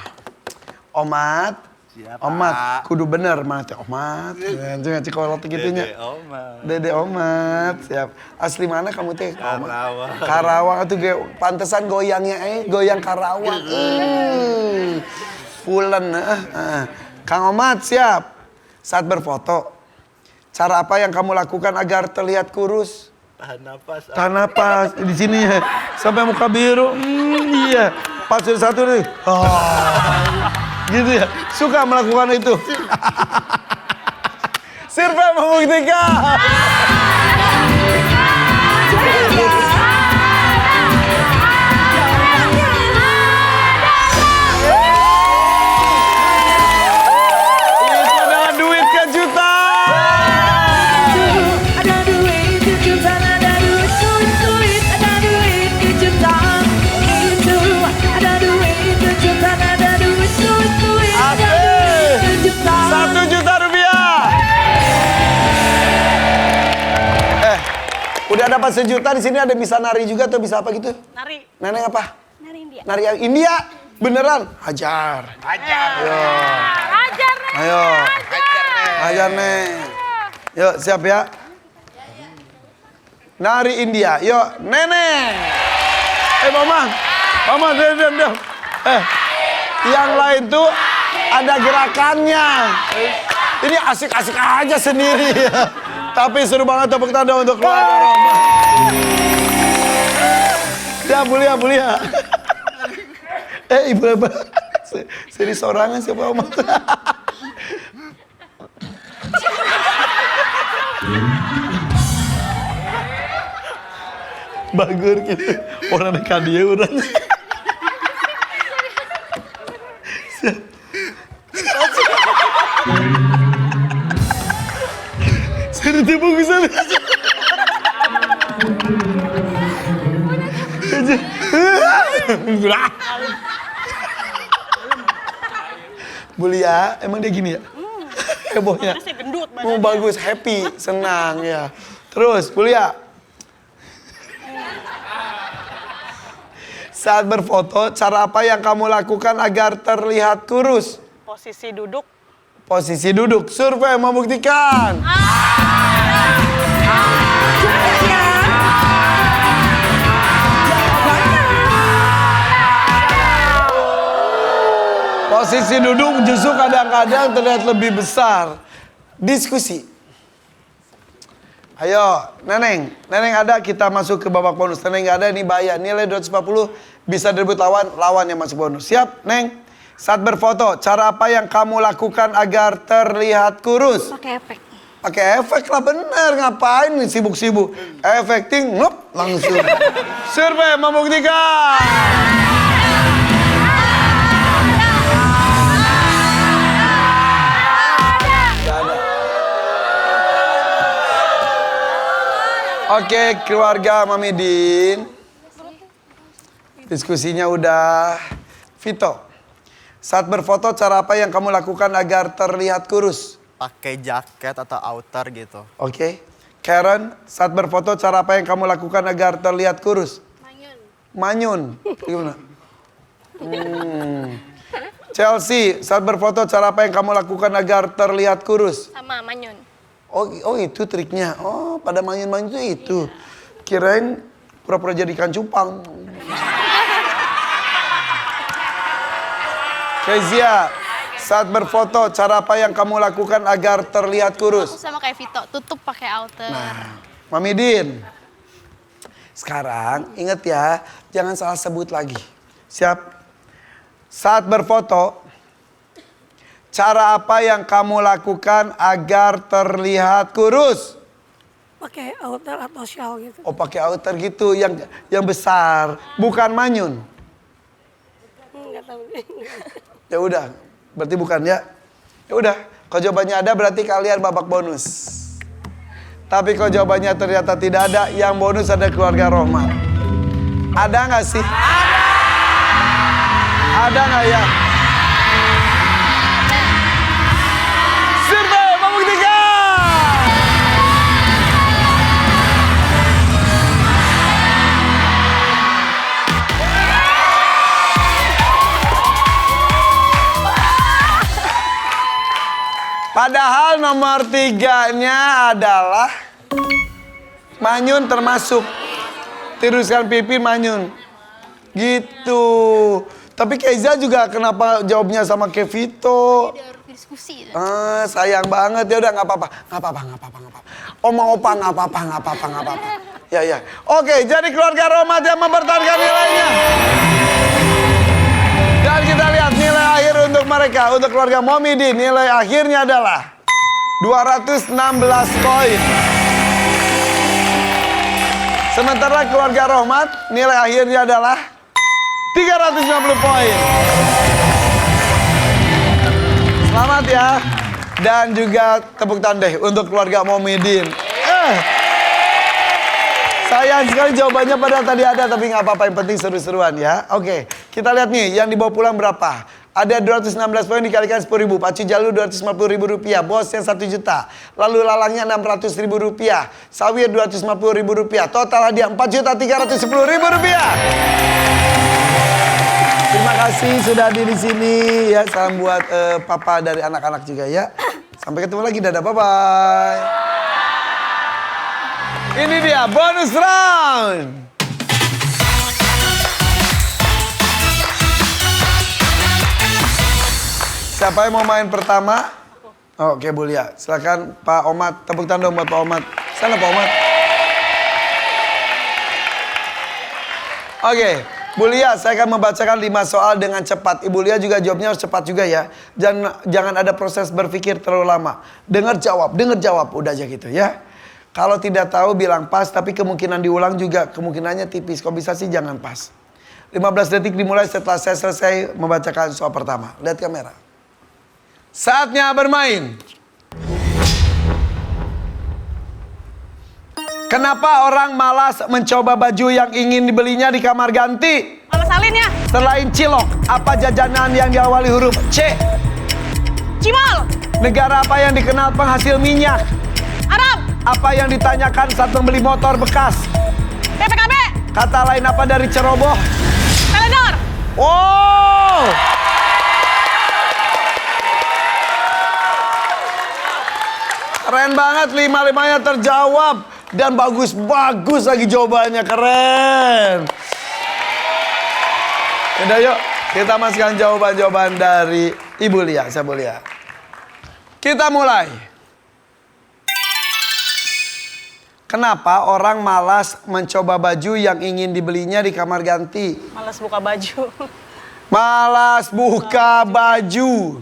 Omat. Siapa? Omat, kudu bener mati Omat. Jangan cikolot gitunya. Dede Omat. Dede Omat, siap. Asli mana kamu teh? Karawang. Karawang itu pantesan goyangnya goyang Karawang. Pulen. Kang Omat siap. Saat berfoto, cara apa yang kamu lakukan agar terlihat kurus? Tahan napas. Tahan napas di sini ya. Sampai muka biru. Iya. Pas sudah satu nih. Gitu ya. Suka melakukan itu. Survei membuktikan. Itu adalah duit kejutan. Ada duit kejutan, ada duit sulit, ada duit kejutan. Itu ada duit kejutan, ada duit sulit, ada duit kejutan. 1 juta rupiah. Udah dapat 1 juta, di sini ada bisa nari juga atau bisa apa gitu? Nari. Neneng apa? Nari India. Nari yang India. Beneran? Hajar. Ajar. Ayo. Ajar nih. Ayo. Hajar nih. Yuk, siap ya. Nari India. Yuk, Neneng. Mama. Mama, diam. Yang lain tuh ada gerakannya. Ini asik-asik aja sendiri. Tapi seru banget tepuk tangan untuk keluarga Roma. Ya, Bulia. Ibu. Seri sorangan siapa Omat? Bagur gitu. Orang dekat dia orang. Saya ditepuk ke sana. Bulia, emang dia gini ya? Hebohnya. Mau bagus, happy, senang ya. Terus, Bulia. Saat berfoto, cara apa yang kamu lakukan agar terlihat kurus? Posisi duduk. Posisi duduk. Survei membuktikan. Posisi duduk justru kadang-kadang terlihat lebih besar. Diskusi. Ayo, Neneng. Neneng ada, kita masuk ke babak bonus. Neneng nggak ada, ini bahaya. Nilai 240 bisa direbut lawan yang masuk bonus. Siap, Neng? Saat berfoto, cara apa yang kamu lakukan agar terlihat kurus? Pakai efek. Pakai efek lah, bener. Ngapain nih sibuk-sibuk? Efek ting, ngep, langsung. Survei membuktikan. Oke, keluarga Mami Din. Diskusinya udah. Vito, saat berfoto cara apa yang kamu lakukan agar terlihat kurus? Pakai jaket atau outer gitu. Oke. Karen, saat berfoto cara apa yang kamu lakukan agar terlihat kurus? Manyun. Gimana? Chelsea, saat berfoto cara apa yang kamu lakukan agar terlihat kurus? Sama manyun. Oh itu triknya. Oh, pada manyun-manyun itu. Kirain pura-pura jadi ikan cupang. Kezia, saat berfoto cara apa yang kamu lakukan agar terlihat kurus? Sama kayak Vito, tutup pakai outer. Mami Din. Sekarang ingat ya, jangan salah sebut lagi. Siap? Saat berfoto, cara apa yang kamu lakukan agar terlihat kurus? Pakai outer atau shawl gitu. Oh, pakai outer gitu yang besar, bukan manyun. Enggak tahu. Ya udah, berarti bukan ya. Ya udah, kalau jawabannya ada berarti kalian babak bonus. Tapi kalau jawabannya ternyata tidak ada, yang bonus ada keluarga Rohmat. Ada nggak sih? Ada nggak ya? Survei membuktikan. Padahal nomor 3-nya adalah manyun termasuk. Tiruskan pipi manyun. Gitu. Tapi Keiza juga kenapa jawabnya sama Kevito? Diskusi. Sayang banget. Ya udah nggak apa-apa. Oma opa nggak apa-apa. Ya. Oke, jadi keluarga Rohmat yang mempertahankan nilainya. Dan kita lihat nilai akhir untuk mereka. Untuk keluarga Momidi, nilai akhirnya adalah 216 koin. Sementara keluarga Rohmat, nilai akhirnya adalah 350 poin. Selamat ya. Dan juga tepuk tangan untuk keluarga Momidin. Sayang sekali jawabannya padahal tadi ada, tapi nggak apa-apa, yang penting seru-seruan ya. Oke, kita lihat nih yang dibawa pulang berapa. Ada 216 poin dikalikan 10.000. Pacu Jalu 250.000 rupiah. Bosnya 1 juta. Lalu lalangnya 600.000 rupiah. Sawir 250.000 rupiah. Total hadiah 4.310.000 rupiah. Terima kasih sudah hadir di sini ya. Salam buat papa dari anak-anak juga ya. Sampai ketemu lagi, dadah, bye-bye. Ini dia bonus round. Siapa yang mau main pertama? Oke, Bulia. Silakan Pak Omat. Tepuk tangan dong buat Pak Omat. Sana Pak Omat. Oke, Bulia, saya akan membacakan 5 soal dengan cepat. Ibu Lia juga jawabnya harus cepat juga ya. Jangan ada proses berpikir terlalu lama. Dengar jawab, udah aja gitu ya. Kalau tidak tahu bilang pas, tapi kemungkinan diulang juga kemungkinannya tipis. Kalau bisa sih jangan pas. 15 detik dimulai setelah saya selesai membacakan soal pertama. Lihat kamera. Saatnya bermain. Kenapa orang malas mencoba baju yang ingin dibelinya di kamar ganti? Malas salin ya. Selain cilok, apa jajanan yang diawali huruf C? Cimol. Negara apa yang dikenal penghasil minyak? Arab. Apa yang ditanyakan saat membeli motor bekas? PPKB. Kata lain apa dari ceroboh? Teledor. Oh! Keren banget, 5-5-nya terjawab. Dan bagus-bagus lagi jawabannya, keren. Udah yuk, kita masukkan jawaban-jawaban dari Ibu Lia, saya Lia. Kita mulai. Kenapa orang malas mencoba baju yang ingin dibelinya di kamar ganti? Malas buka baju. Malas buka baju.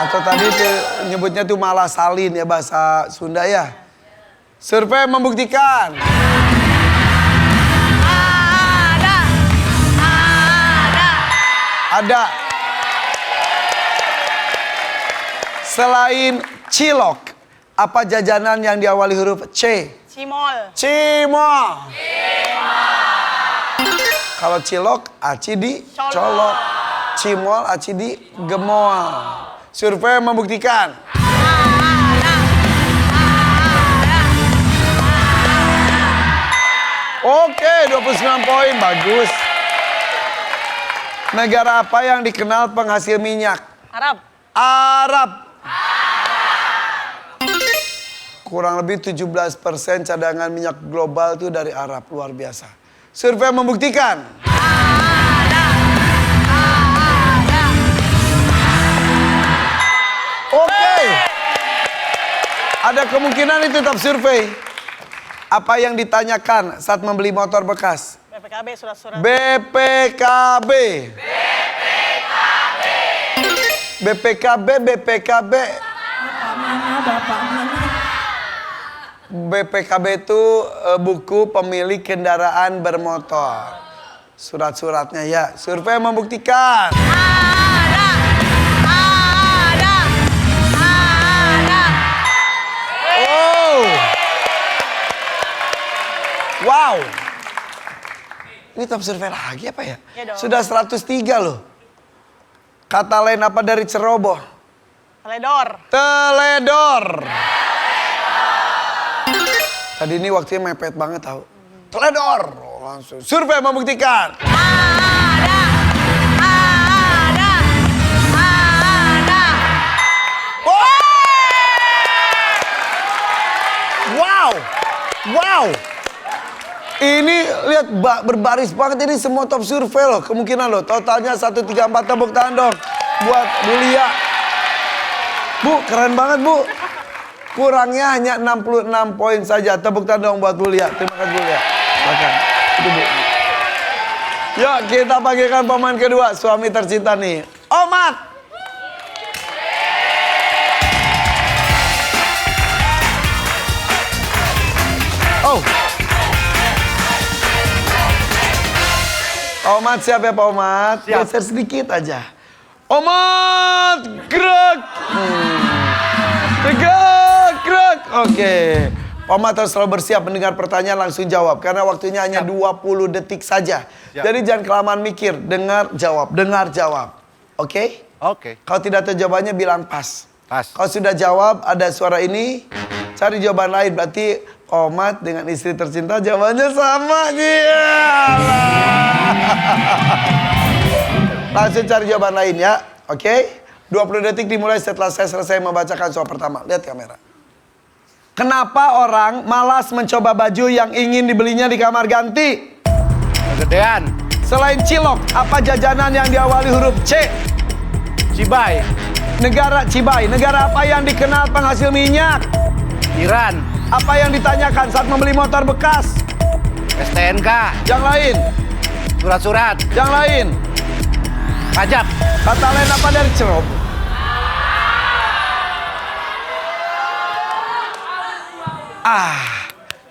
Atau tadi tuh nyebutnya tuh malas salin ya bahasa Sunda ya. Survei membuktikan. Ada. Selain cilok, apa jajanan yang diawali huruf C? Cimol. Cimol. Kalau cilok, aci di colok. Cimol, aci di gemol. Survei membuktikan. Oke, 29 poin, bagus. Negara apa yang dikenal penghasil minyak? Arab. Arab. Kurang lebih 17% cadangan minyak global itu dari Arab, luar biasa. Survei membuktikan. Oke. Ada kemungkinan itu tetap survei. Apa yang ditanyakan saat membeli motor bekas? BPKB surat-surat. BPKB. BPKB. BPKB itu buku pemilik kendaraan bermotor. Surat-suratnya ya. Survei membuktikan. Wow. Ini top survei lagi apa ya? Ya dong. Sudah 103 loh. Kata lain apa dari ceroboh? Teledor. Teledor. Tadi ini waktunya mepet banget tahu. Teledor. Oh, langsung. Survei membuktikan. Wow. Wow. Ini lihat berbaris banget ini semua top survei loh. Kemungkinan loh. Totalnya 134, tepuk tangan dong. Buat Bu Lia. Bu, keren banget Bu. Kurangnya hanya 66 poin saja. Tepuk tangan dong buat Bu Lia. Terima kasih Bu Lia. Silakan. Itu Bu. Yuk kita panggilkan pemain kedua. Suami tercinta nih. Omat. Oh. Omat siap ya Pak Omat? Geser sedikit aja. Omat, gerak. Gerak. Oke. Pak Omat harus selalu bersiap mendengar pertanyaan langsung jawab. Karena waktunya hanya 20 detik saja. Jadi jangan kelamaan mikir. Dengar, jawab. Oke? Oke. Kalau tidak tahu jawabannya bilang pas. Pas. Kalau sudah jawab ada suara ini, cari jawaban lain. Berarti Omat dengan istri tercinta jawabannya sama. Langsung cari jawaban lain ya. Oke? 20 detik dimulai setelah saya selesai membacakan soal pertama. Lihat kamera. Kenapa orang malas mencoba baju yang ingin dibelinya di kamar ganti? Kegedean. Selain cilok, apa jajanan yang diawali huruf C? Cibai. Negara apa yang dikenal penghasil minyak? Iran. Apa yang ditanyakan saat membeli motor bekas? STNK. Yang lain? Surat-surat. Yang lain? Pajak. Kata lain apa dari ceroboh?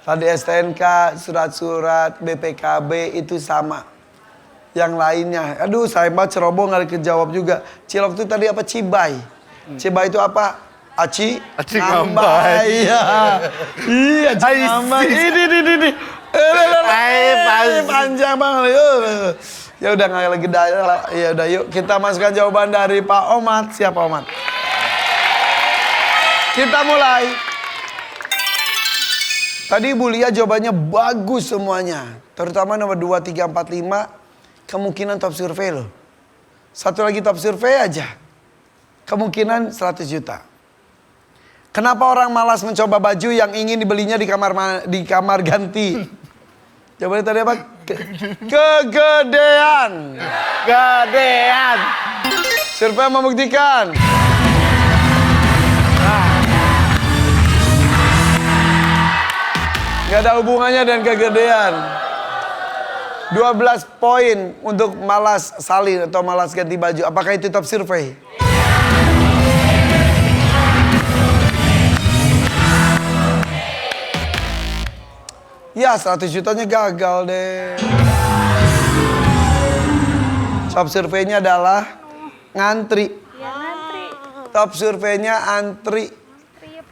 Tadi STNK, surat-surat, BPKB itu sama. Yang lainnya, aduh sayang banget ceroboh nggak kejawab juga. Cilok itu tadi apa? Cibai. Cibai itu apa? Aci ngambai. Iya, aci ngambai. Ini. Panjang banget. Ya udah nggak lagi daya. Ya udah yuk kita masukkan jawaban dari Pak Omat. Siapa Omat? Kita mulai. Tadi Ibu Lia jawabannya bagus semuanya. Terutama nomor 2, 3, 4, 5. Kemungkinan top survei loh. Satu lagi top survei aja. Kemungkinan 100 juta. Kenapa orang malas mencoba baju yang ingin dibelinya di kamar ganti? Jawabannya tadi apa? Kegedean. Gedean. Survei membuktikan. Gak ada hubungannya dengan kegedean. 12 poin untuk malas salin atau malas ganti baju. Apakah itu top survei? Ya 100 jutanya gagal deh. Top surveinya adalah ngantri. Top surveinya antri.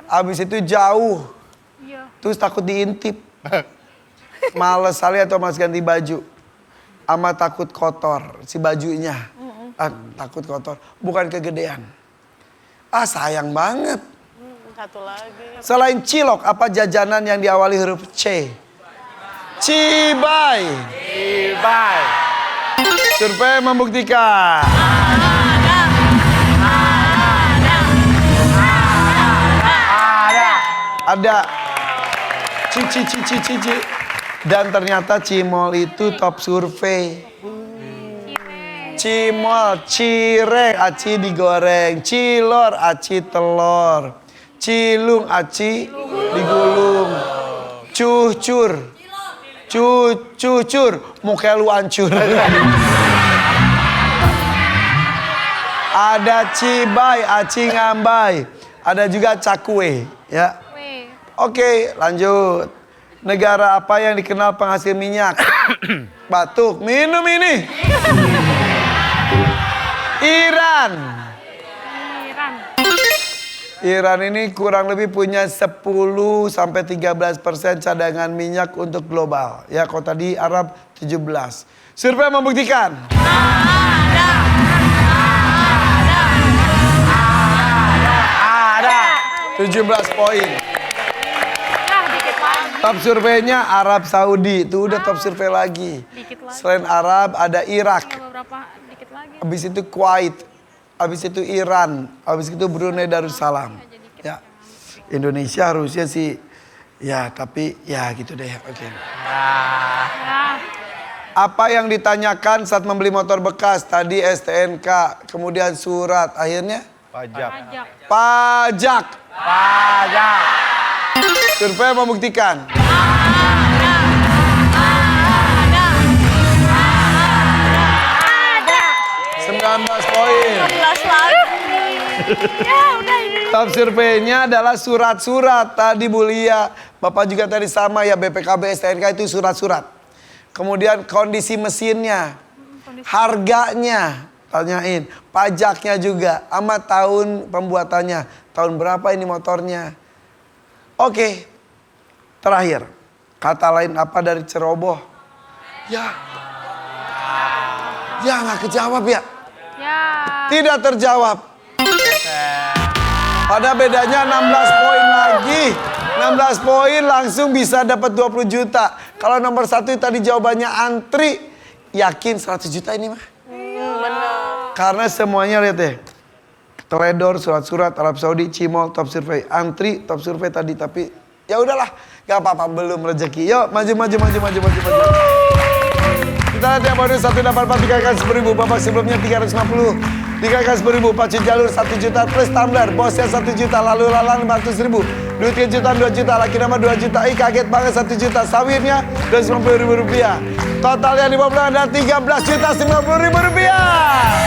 Abis itu jauh. Terus takut diintip. Males salin atau malas ganti baju. Ama takut kotor si bajunya. Takut kotor. Bukan kegedean. Sayang banget. Satu lagi. Selain cilok, apa jajanan yang diawali huruf C? Cibai. Cibai. Survei membuktikan. Ada. Cici. Dan ternyata cimol itu top survei. Cimol, cireng, aci digoreng. Cilor, aci telur. Cilung, aci digulung. Cucur. Cucur, muka lu hancur. Ada cibai, aci ngambai. Ada juga cakwe, ya. Oke, lanjut. Negara apa yang dikenal penghasil minyak? Batuk, minum ini. Iran ini kurang lebih punya 10-13% cadangan minyak untuk global. Ya, kalau tadi Arab 17. Survei membuktikan. 17 poin. Top surveinya Arab Saudi. Itu udah top survei lagi. Selain Arab ada Irak. Habis itu Kuwait. Habis itu Iran. Habis itu Brunei Darussalam. Ya. Indonesia harusnya sih ya, tapi ya gitu deh. Oke. Apa yang ditanyakan saat membeli motor bekas? Tadi STNK, kemudian surat, akhirnya pajak. Survei membuktikan. 19 poin. 16 lagi. Ya udah ini. Top surveinya adalah surat-surat. Tadi Bu Lia, Bapak juga tadi sama ya, BPKB STNK itu surat-surat. Kemudian kondisi mesinnya, harganya, tanyain, pajaknya juga, sama tahun pembuatannya, tahun berapa ini motornya. Oke, terakhir, kata lain apa dari ceroboh? Ya nggak kejawab ya? Tidak terjawab. Pada bedanya 16 poin lagi. 16 poin langsung bisa dapat 20 juta. Kalau nomor 1 tadi jawabannya antri, yakin 100 juta ini mah? Bener. Karena semuanya lihat deh. Teledor, surat-surat, Arab Saudi, cimol, top survei. Antri, top survei tadi, tapi ya udahlah. Gak apa-apa, belum rezeki. Yuk, maju. Kita lihat yang bonus 184 dikalikan 10.000. Babak sebelumnya 350. Dikalikan 10.000. Pacu jalur 1 juta plus tumbler. Bosnya 1 juta. Lalu lalang 500.000. Duit kejutan 2 juta. Laki nama 2 juta. Kaget banget 1 juta. Sawirnya 250.000 rupiah. Total yang dibawa adalah 13.090.000 rupiah.